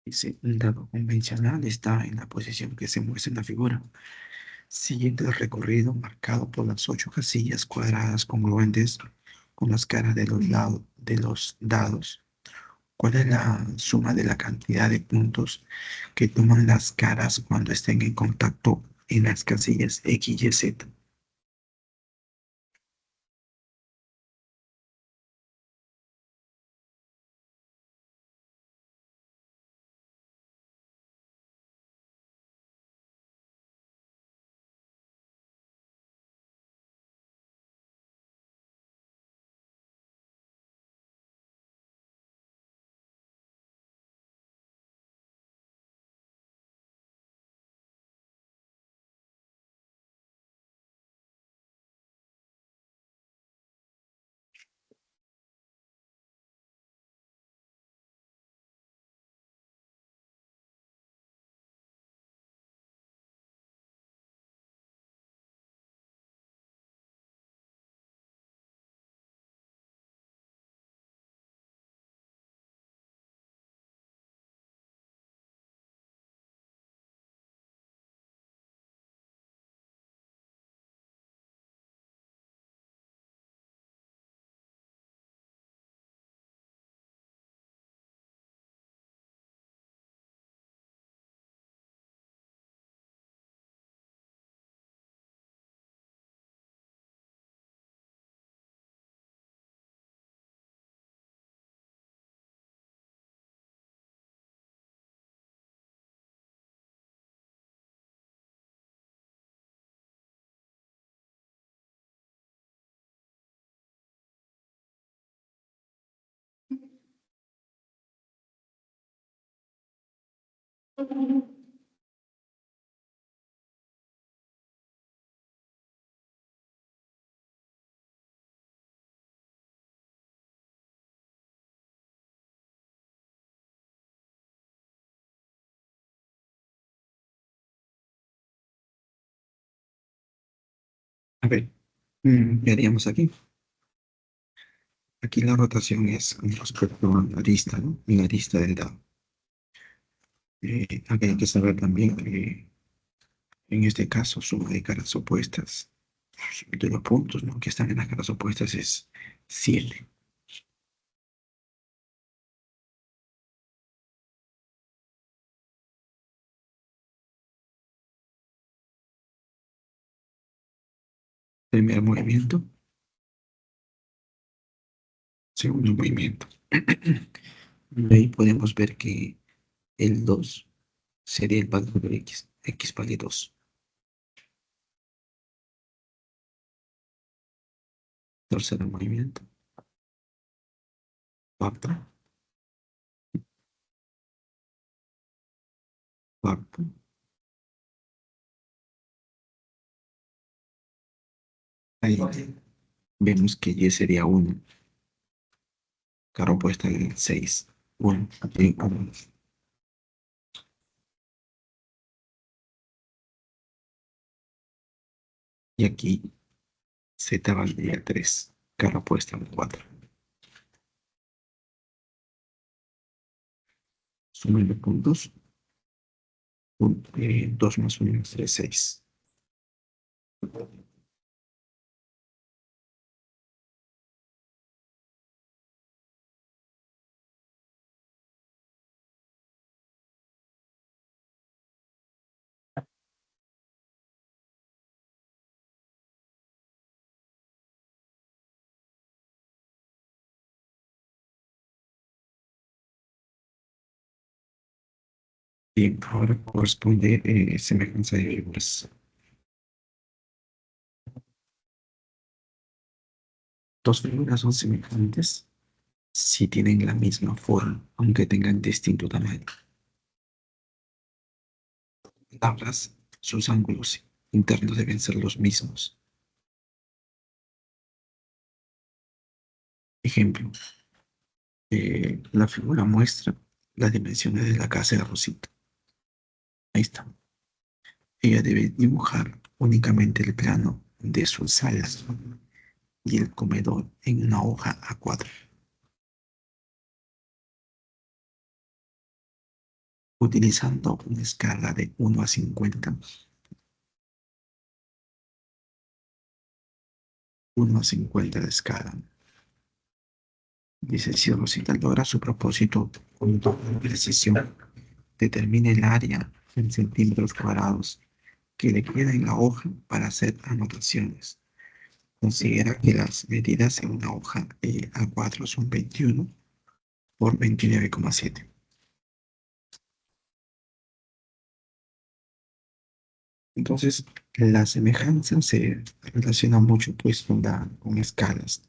Dice, un dado convencional está en la posición que se muestra en la figura, siguiendo el recorrido marcado por las 8 casillas cuadradas congruentes con las caras de los lados de los dados. ¿Cuál es la suma de la cantidad de puntos que toman las caras cuando estén en contacto en las casillas X y Z? A ver, ¿qué haríamos aquí? Aquí la rotación es con respecto a la arista, ¿no? En la arista del dado. Aquí hay que saber también que en este caso suma de caras opuestas de los puntos, ¿no? Que están en las caras opuestas es 7. Primer movimiento, segundo movimiento. Y ahí podemos ver que el 2 sería el valor de x. X vale 2. Tercer movimiento. Cuarto. Cuarto. Ahí vemos que y sería 1. Cara opuesta al 6. 1. Aquí 1. Y aquí z valdría 3. Cara opuesta al 4. Sumen de puntos. 2 más 1 es 3, 6. Bien, ahora corresponde semejanza de figuras. Dos figuras son semejantes si tienen la misma forma, aunque tengan distinto tamaño. Tablas, sus ángulos internos deben ser los mismos. Ejemplo, la figura muestra las dimensiones de la casa de Rosita. Ahí está. Ella debe dibujar únicamente el plano de sus salas y el comedor en una hoja A4. Utilizando una escala de 1 a 50. 1 a 50 de escala. Dice, si Rosita logra su propósito con total precisión, determine el área en centímetros cuadrados que le queda en la hoja para hacer anotaciones. Considera que las medidas en una hoja A4 son 21 por 29,7. Entonces, la semejanza se relaciona mucho pues con escalas.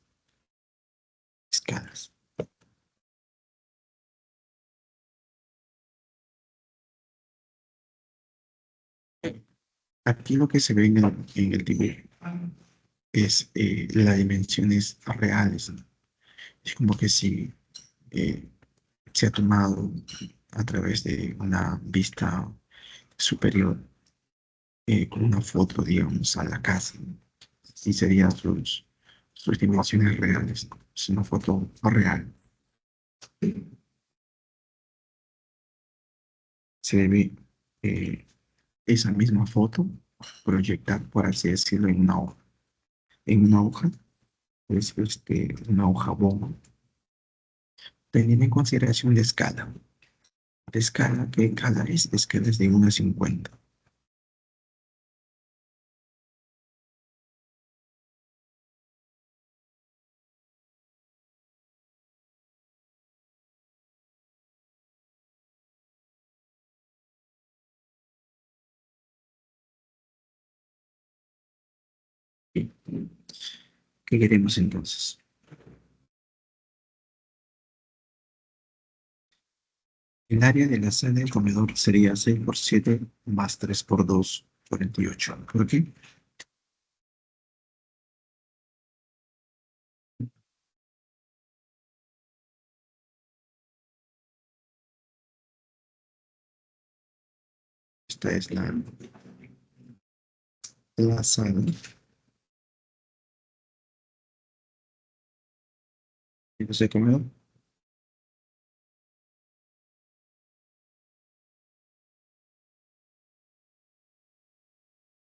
Escalas. Aquí lo que se ve en el dibujo es las dimensiones reales, ¿no? Es como que si eh, se ha tomado a través de una vista superior con una foto, digamos, a la casa, ¿no? Y serían sus dimensiones reales, ¿no? Es una foto real. Se debe eh, esa misma foto proyectar, por así decirlo, en una hoja. En una hoja, es una hoja bomba, teniendo en consideración la escala. La escala, ¿qué escala es? Escala es de 1 a 50. ¿Qué qué queremos entonces? El área de la sala del comedor sería 6 por 7 más 3 por 2, 48. ¿Por qué? Esta es la sala. Y ese comedor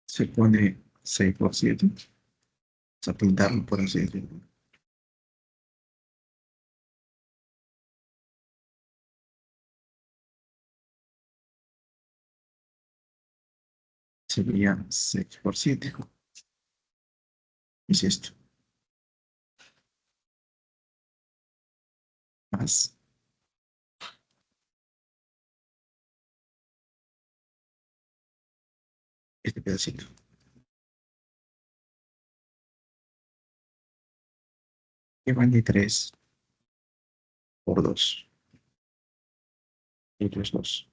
se pone 6 por 7. Vamos a pintarlo por así decirlo. Sería 6 por 7. Es esto. más este pedacito, que vale 3 por 2 y otros 2.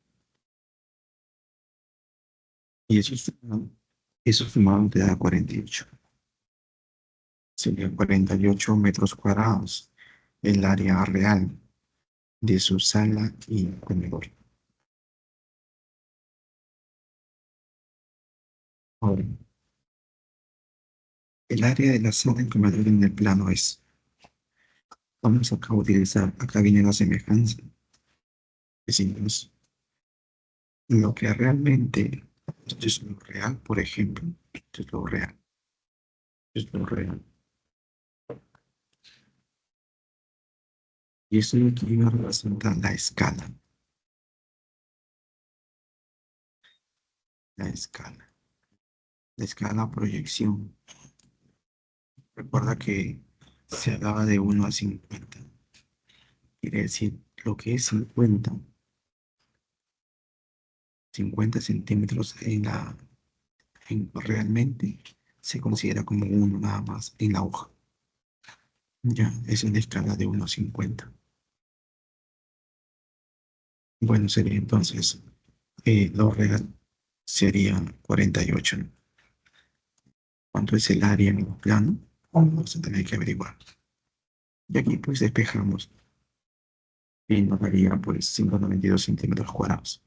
Y eso sumado te da 48. Serían 48 metros cuadrados el área real de su sala y comedor. Ahora, el área de la sala y comedor en el plano es, vamos acá a utilizar, acá viene la semejanza. Decimos, lo que realmente, esto es lo real, por ejemplo, esto es lo real, esto es lo real. Y eso es lo que iba a representar la escala, la escala proyección. Recuerda que se hablaba de 1 a 50. Quiere decir, lo que es 50 centímetros realmente se considera como uno nada más en la hoja. Ya, esa es la escala de 1 a 50. Bueno, sería entonces, lo real sería 48, ¿no? ¿Cuánto es el área en el plano? Vamos a tener que averiguar. Y aquí pues despejamos y nos daría pues 192 centímetros cuadrados.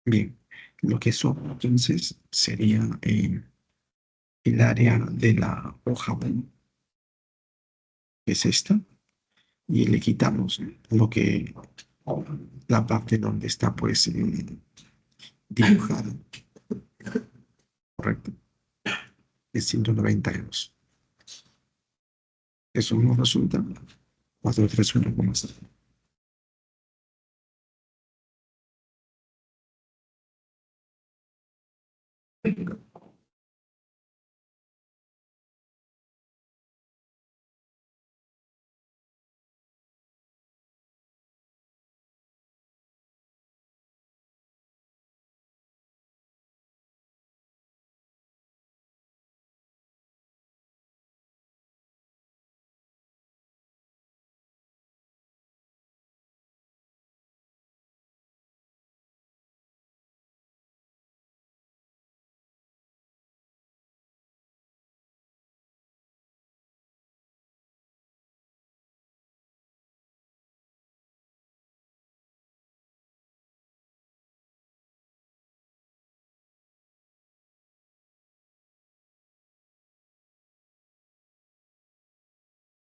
Bien, lo que sobra entonces sería el área de la hoja 1, que es esta, y le quitamos lo que, la parte donde está pues dibujado, correcto, es 192. Eso nos resulta 431,7.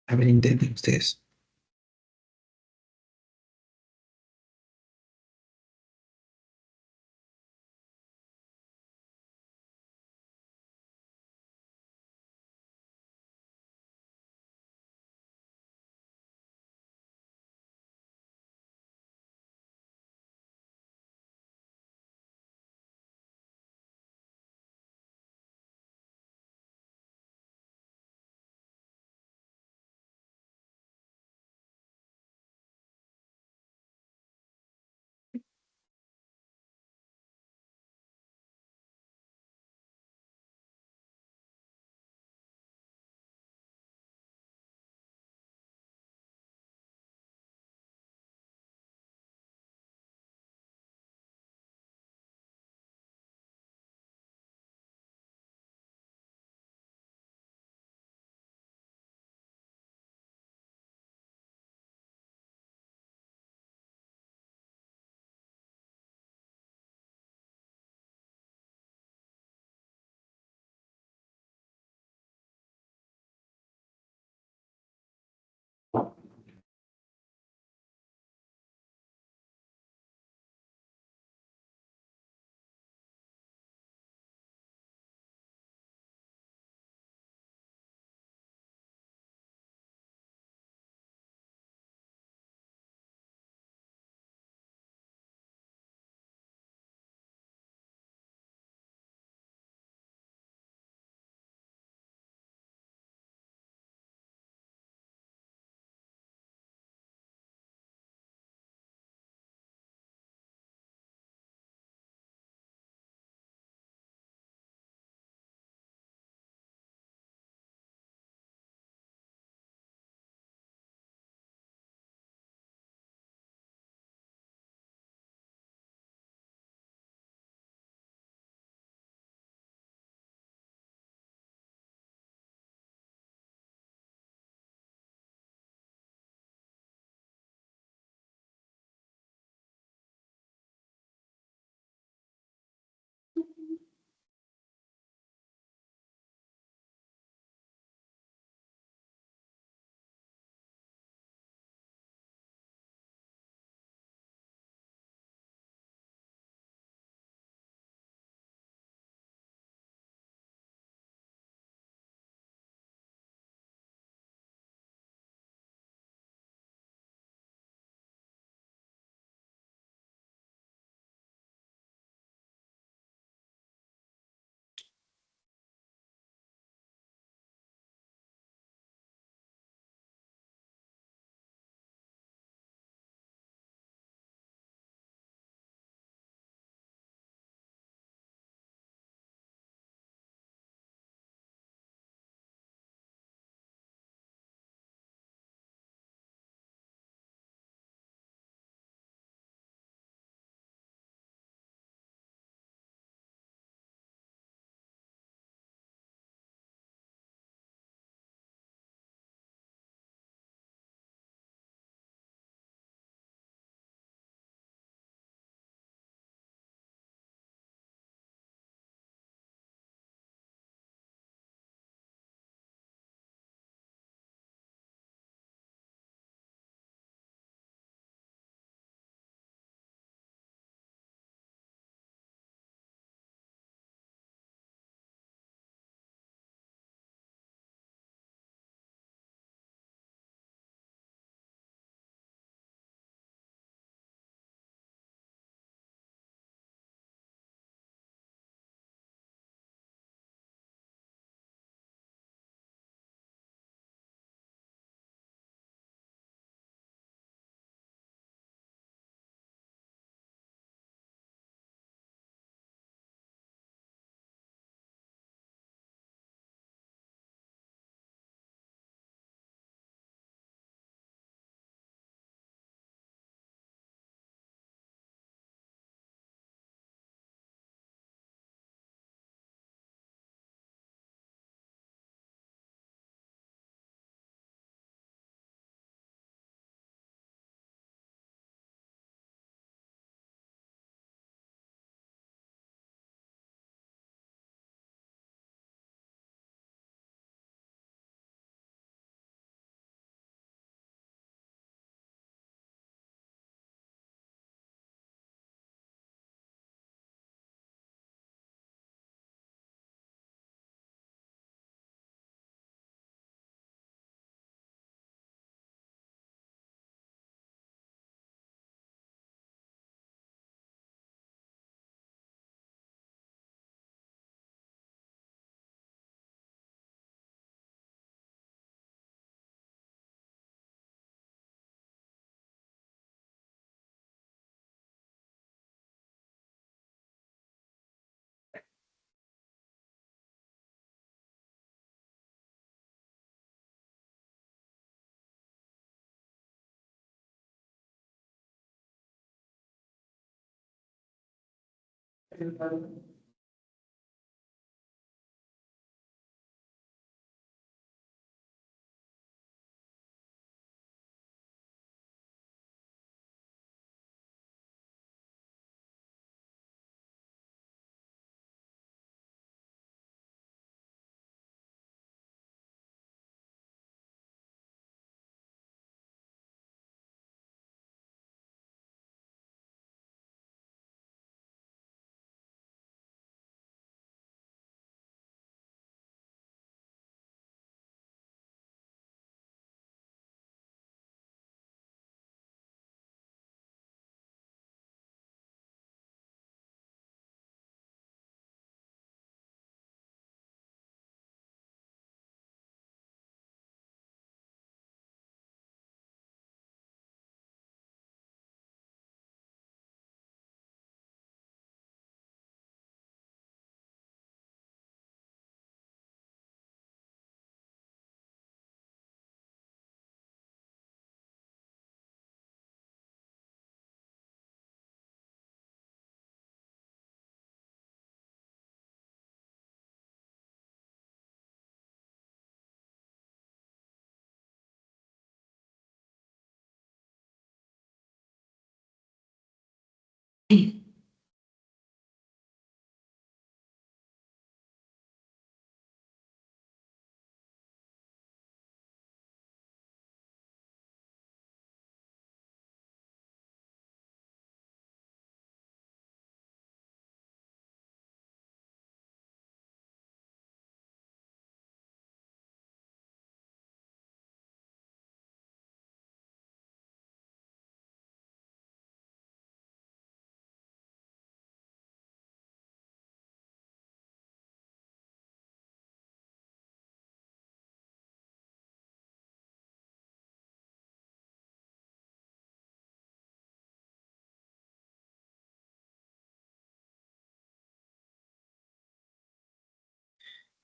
A ver, intenten ustedes.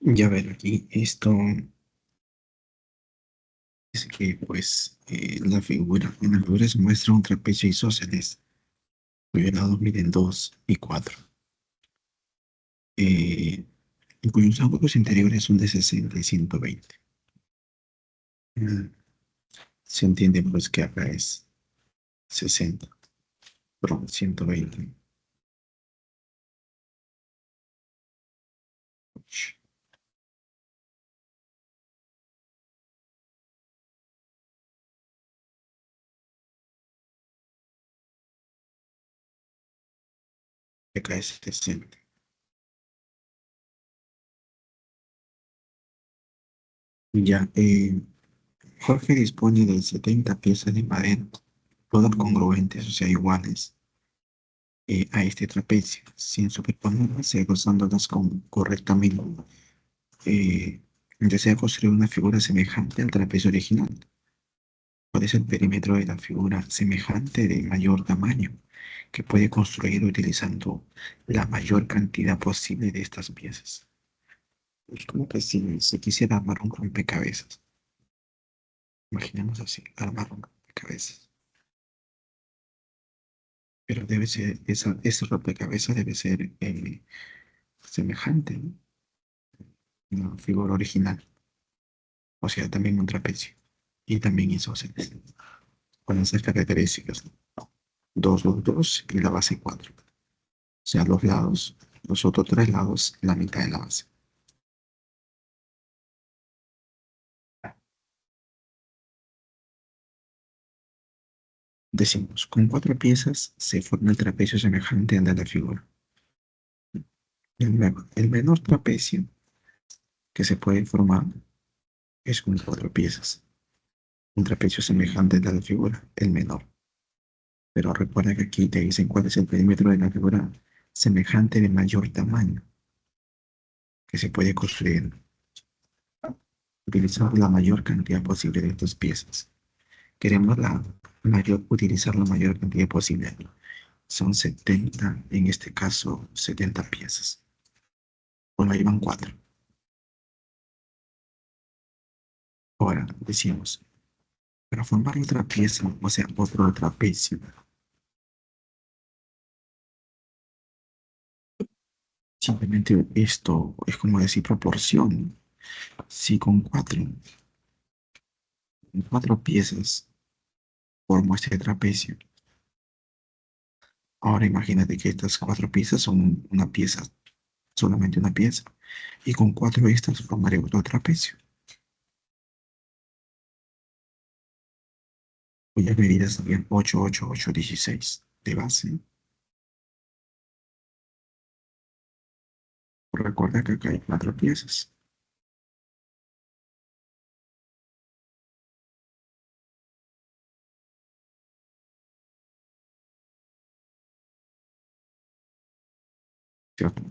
Ya ver, aquí esto es que pues en la figura se muestra un trapecio isósceles cuyos lados miden 2 y 4, y cuyos ángulos interiores son de 60 y 120. Mm, Se entiende pues que acá es 60, perdón, 120. Ush, acá es 60. Ya, Jorge dispone de 70 piezas de madera, todas congruentes, o sea, iguales a este trapecio, sin superponerlas y rozándolas correctamente. Desea construir una figura semejante al trapecio original. ¿Cuál es el perímetro de la figura semejante de mayor tamaño que puede construir utilizando la mayor cantidad posible de estas piezas? Es como que si se quisiera armar un rompecabezas. Imaginemos así, armar un rompecabezas. Pero debe ser, ese rompecabezas debe ser semejante, ¿no? Una figura original. O sea, también un trapecio. Y también isósceles. Con esas características, ¿no? 2 2 2 y la base 4. O sea, los lados, los otros tres lados, la mitad de la base. Decimos, con cuatro piezas se forma el trapecio semejante al de la figura. El menor trapecio que se puede formar es con cuatro piezas. Un trapecio semejante al de la figura, el menor. Pero recuerda que aquí te dicen cuál es el perímetro de la figura semejante de mayor tamaño que se puede construir. Utilizar la mayor cantidad posible de estas piezas. Queremos utilizar la mayor cantidad posible. Son 70, en este caso 70 piezas. Bueno, ahí van 4. Ahora decimos, para formar otra pieza, o sea, otro trapecio, Simplemente esto es como decir proporción. Si con cuatro piezas formo este trapecio, ahora imagínate que estas cuatro piezas son una pieza, solamente una pieza, y con cuatro de estas formaré otro trapecio, cuyas medidas serían 8, 8, 8, 16 de base. Recuerda que acá hay cuatro piezas, ¿cierto?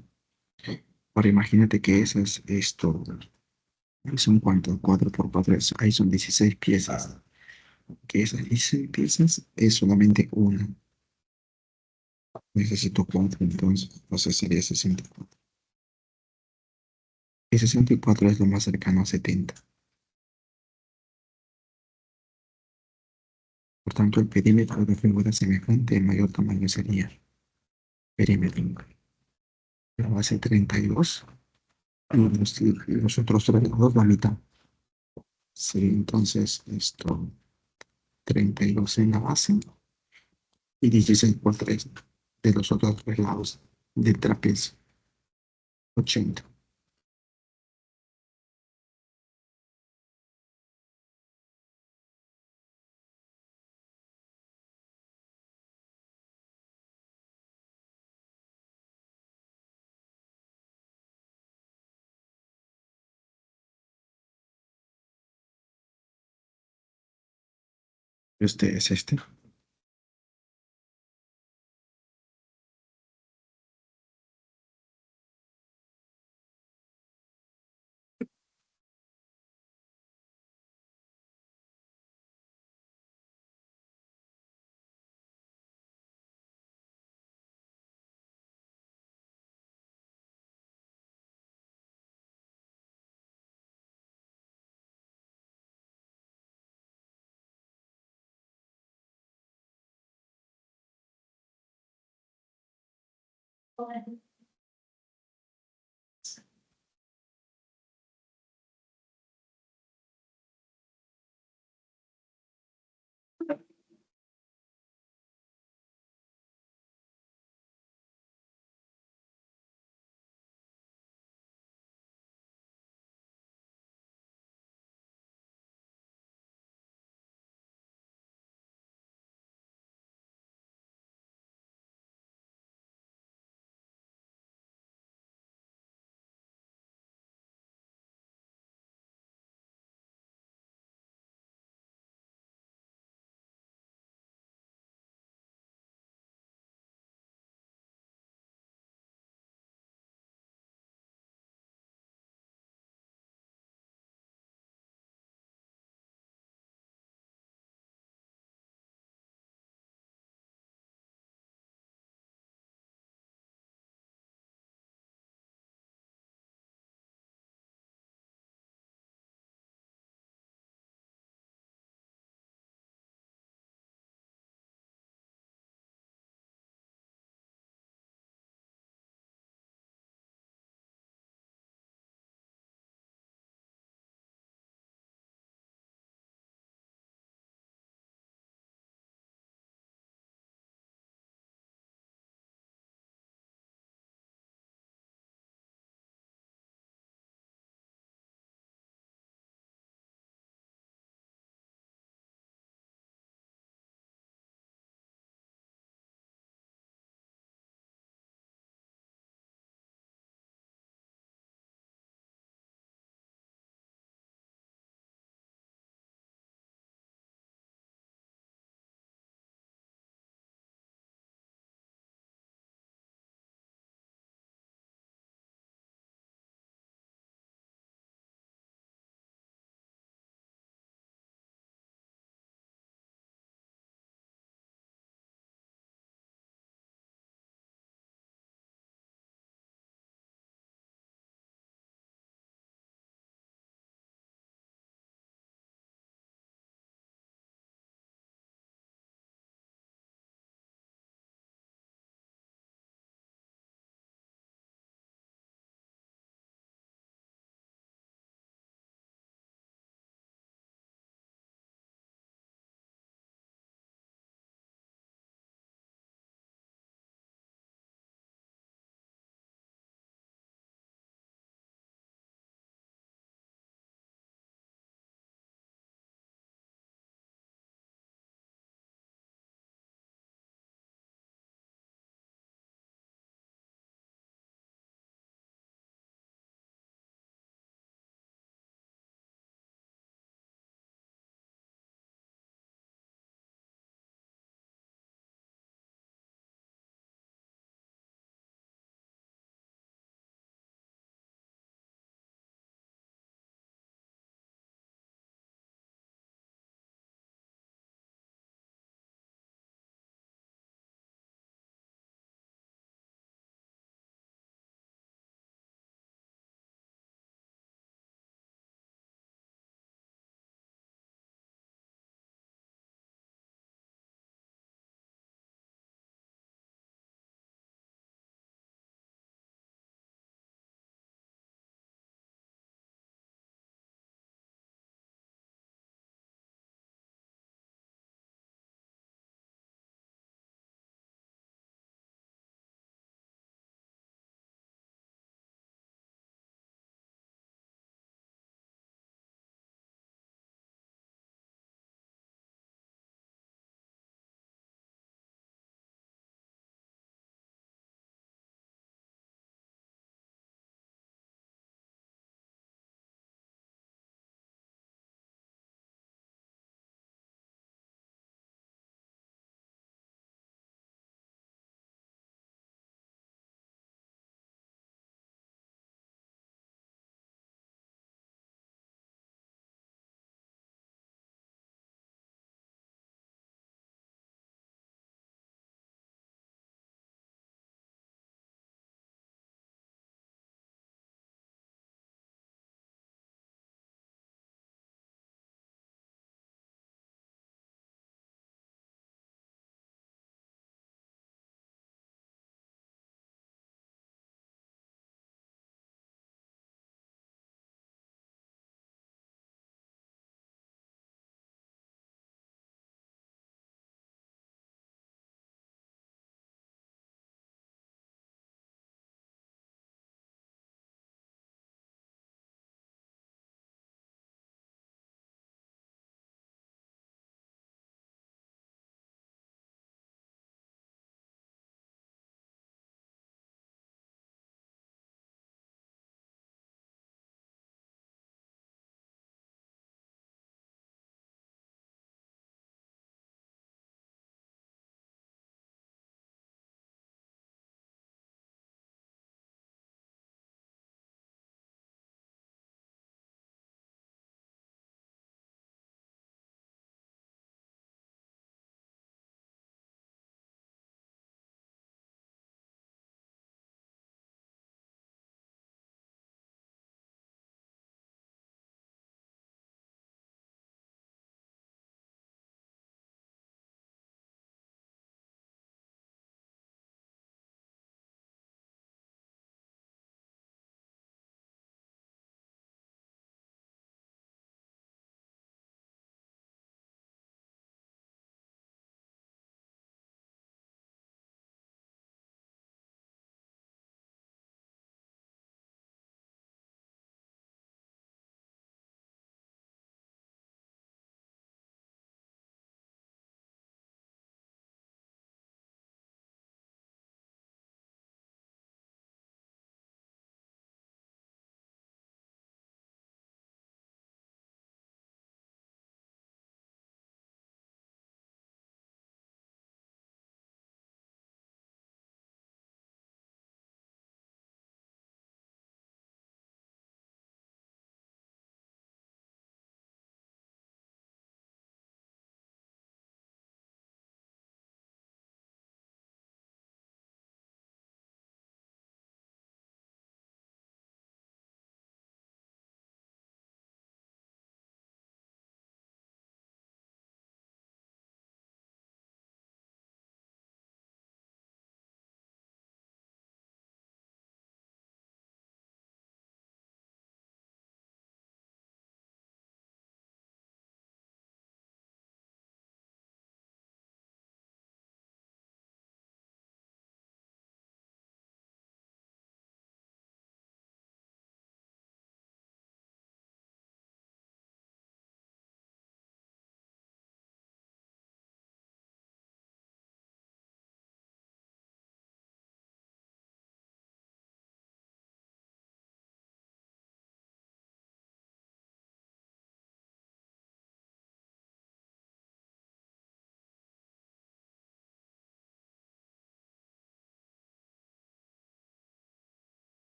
Ahora imagínate que esas, esto, son cuánto, 4 por 4, ahí son 16 piezas, que esas 16 piezas es solamente una. Necesito cuatro, entonces sería 64. Y 64 es lo más cercano a 70. Por tanto, el perímetro de figura semejante de mayor tamaño sería perímetro. La base 32 y los otros tres lados la mitad. Sí, entonces esto 32 en la base y 16 por 3 de los otros tres lados del trapecio. 80. Este es este.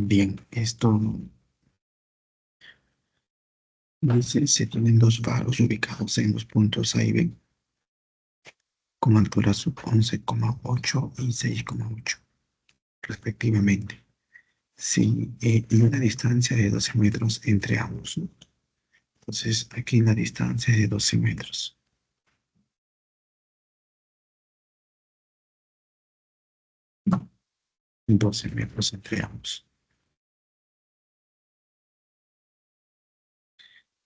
Bien, esto dice, se tienen dos faros ubicados en los puntos A y B con altura sub 11,8 y 6,8 respectivamente. Sí, y una distancia de 12 metros entre ambos, ¿no? Entonces, aquí la distancia es de 12 metros. 12 metros entre ambos.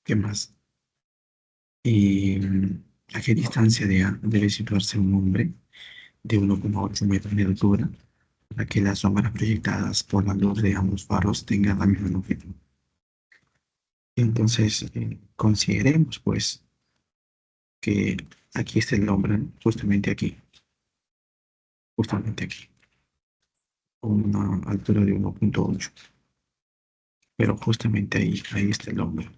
¿Qué más? Y ¿a qué distancia de A debe situarse un hombre de 1,8 metros de altura para que las sombras proyectadas por la luz de ambos faros tengan la misma longitud? Entonces, consideremos pues que aquí está el hombre, ¿no? Justamente aquí, con una altura de 1,8, pero justamente ahí está el hombre.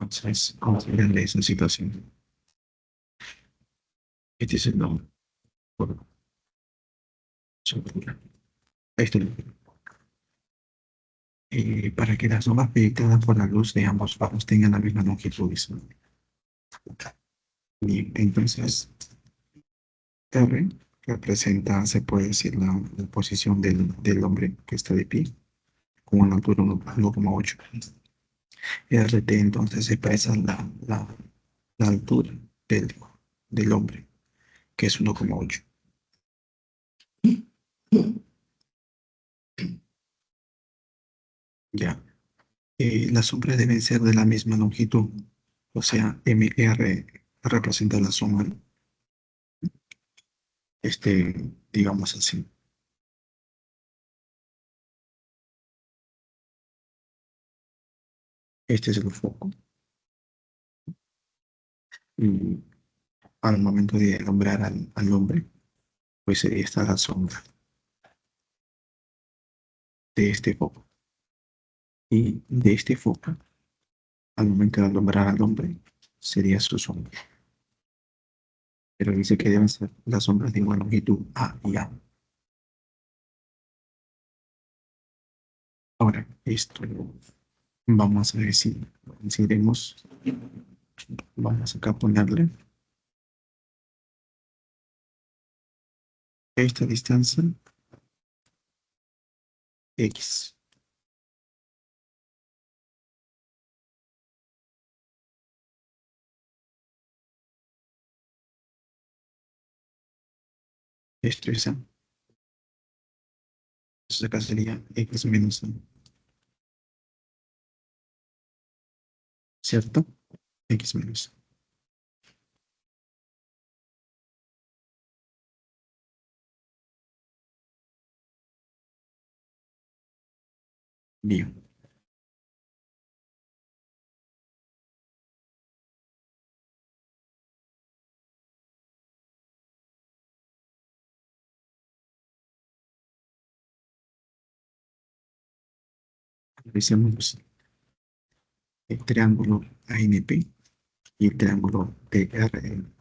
Entonces, considerarle esa situación. Este es el hombre, por su altura. Ahí está el hombre. Para que las sombras proyectadas por la luz de ambos faros tengan la misma longitud. Dice. Bien, entonces R representa, se puede decir, la posición del hombre que está de pie, con una altura de 1,8. RT entonces expresa la altura del hombre, que es 1,8. Ya. Las sombras deben ser de la misma longitud, o sea, MR representa la sombra, digamos así. Este es el foco. Y al momento de alumbrar al hombre, pues sería esta la sombra de este foco. Y de este foco, al momento de alumbrar al hombre, sería su sombra. Pero dice que deben ser las sombras de igual longitud A y A. Ahora, esto vamos a decir, consideremos, vamos acá a ponerle esta distancia X. Esto es A. Entonces acá sería X menos A, ¿cierto? X menos A. Bien, analicemos el triángulo ANP y el triángulo TRANP.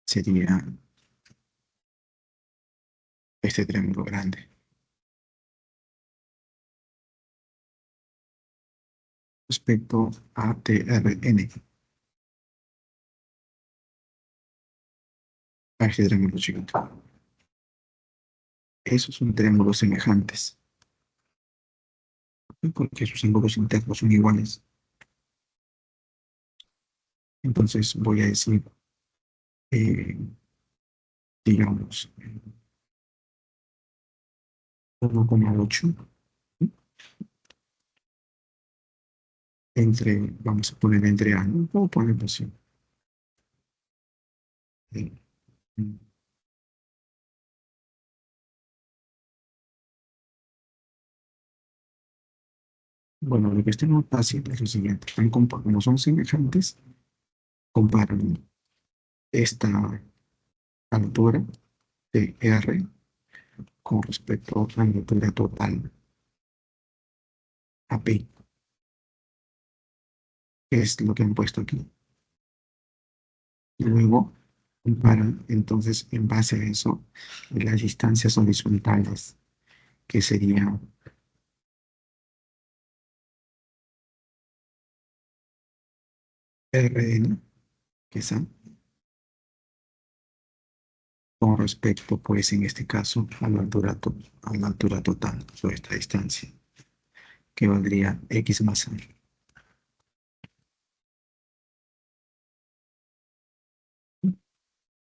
Sería este triángulo grande. Respecto a TRN, a este triángulo chiquito. Esos son triángulos semejantes, porque sus ángulos internos son iguales. Entonces voy a decir, eh, digamos, 1,8 entre, vamos a poner entre A, ¿no? Puedo ponerlo así. Eh, mm, Bueno, lo que estamos haciendo es lo siguiente. Como son semejantes, comparan esta altura de R con respecto a la altura total a P, que es lo que han puesto aquí. Y luego Para, entonces, en base a eso, las distancias horizontales, que sería Rn, que es con respecto, pues, en este caso, a la altura total sobre esta distancia, que valdría x más a.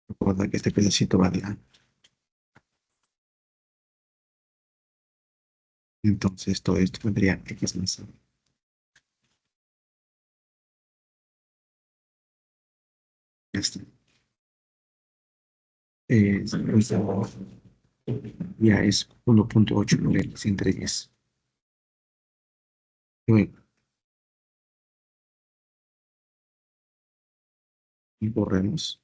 Recuerda que este pedacito vale a. Entonces, todo esto vendría x más a. Ya está. Pues, ya es 1.8 por x entre 10. Luego, borremos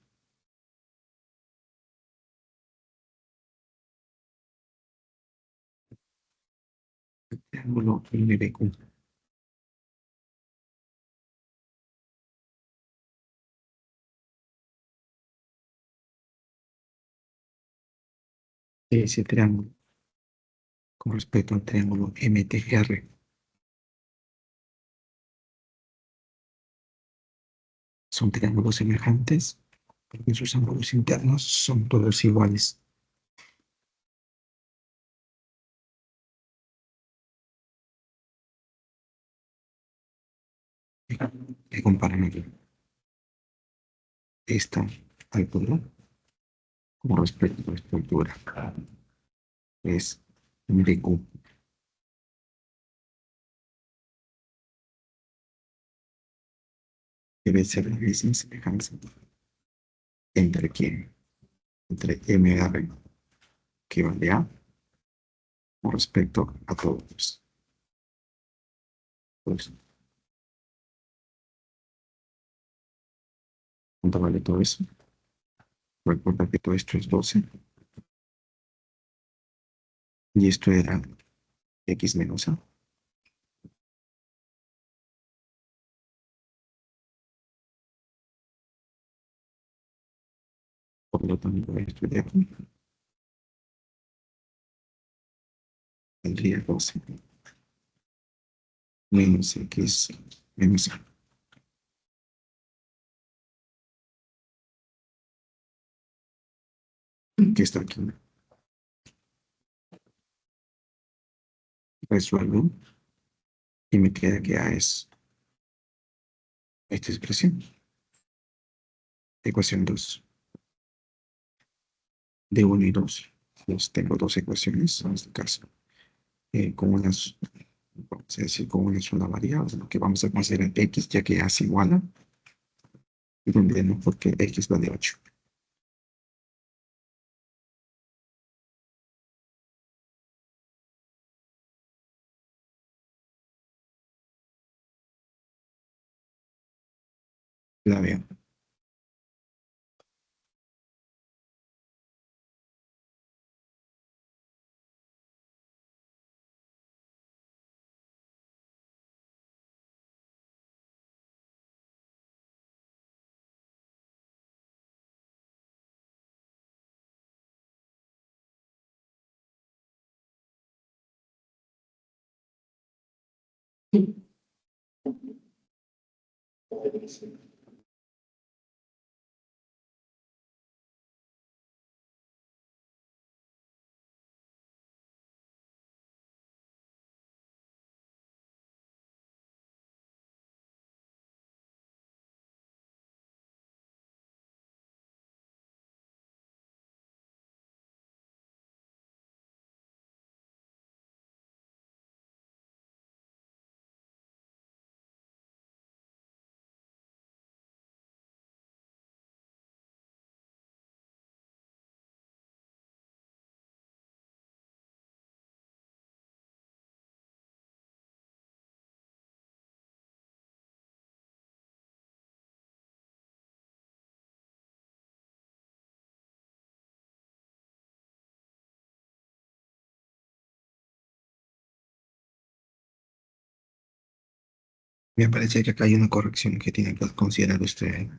el triángulo MBQ. Ese triángulo con respecto al triángulo MTR. Son triángulos semejantes porque sus ángulos internos son todos iguales. Que comparan aquí esta altura con respecto a esta altura. Es BQ. Debe ser la misma semejanza entre quién, entre MR, que vale A, con respecto a todos. Pues, ¿cuánto vale todo eso? Recuerda que todo esto es 12 y esto era X menos A. Por lo tanto, esto de aquí valdría 12 menos X menos A, que está aquí. Resuelvo y me queda que A es esta expresión, ecuación 2 de uno y 2. Pues tengo dos ecuaciones en este caso, con unas, vamos a decir, con una sola variable, lo que vamos a considerar X, ya que A es igual a, y donde no, porque X vale 8. La veo. Me parece que acá hay una corrección que tiene que considerar usted.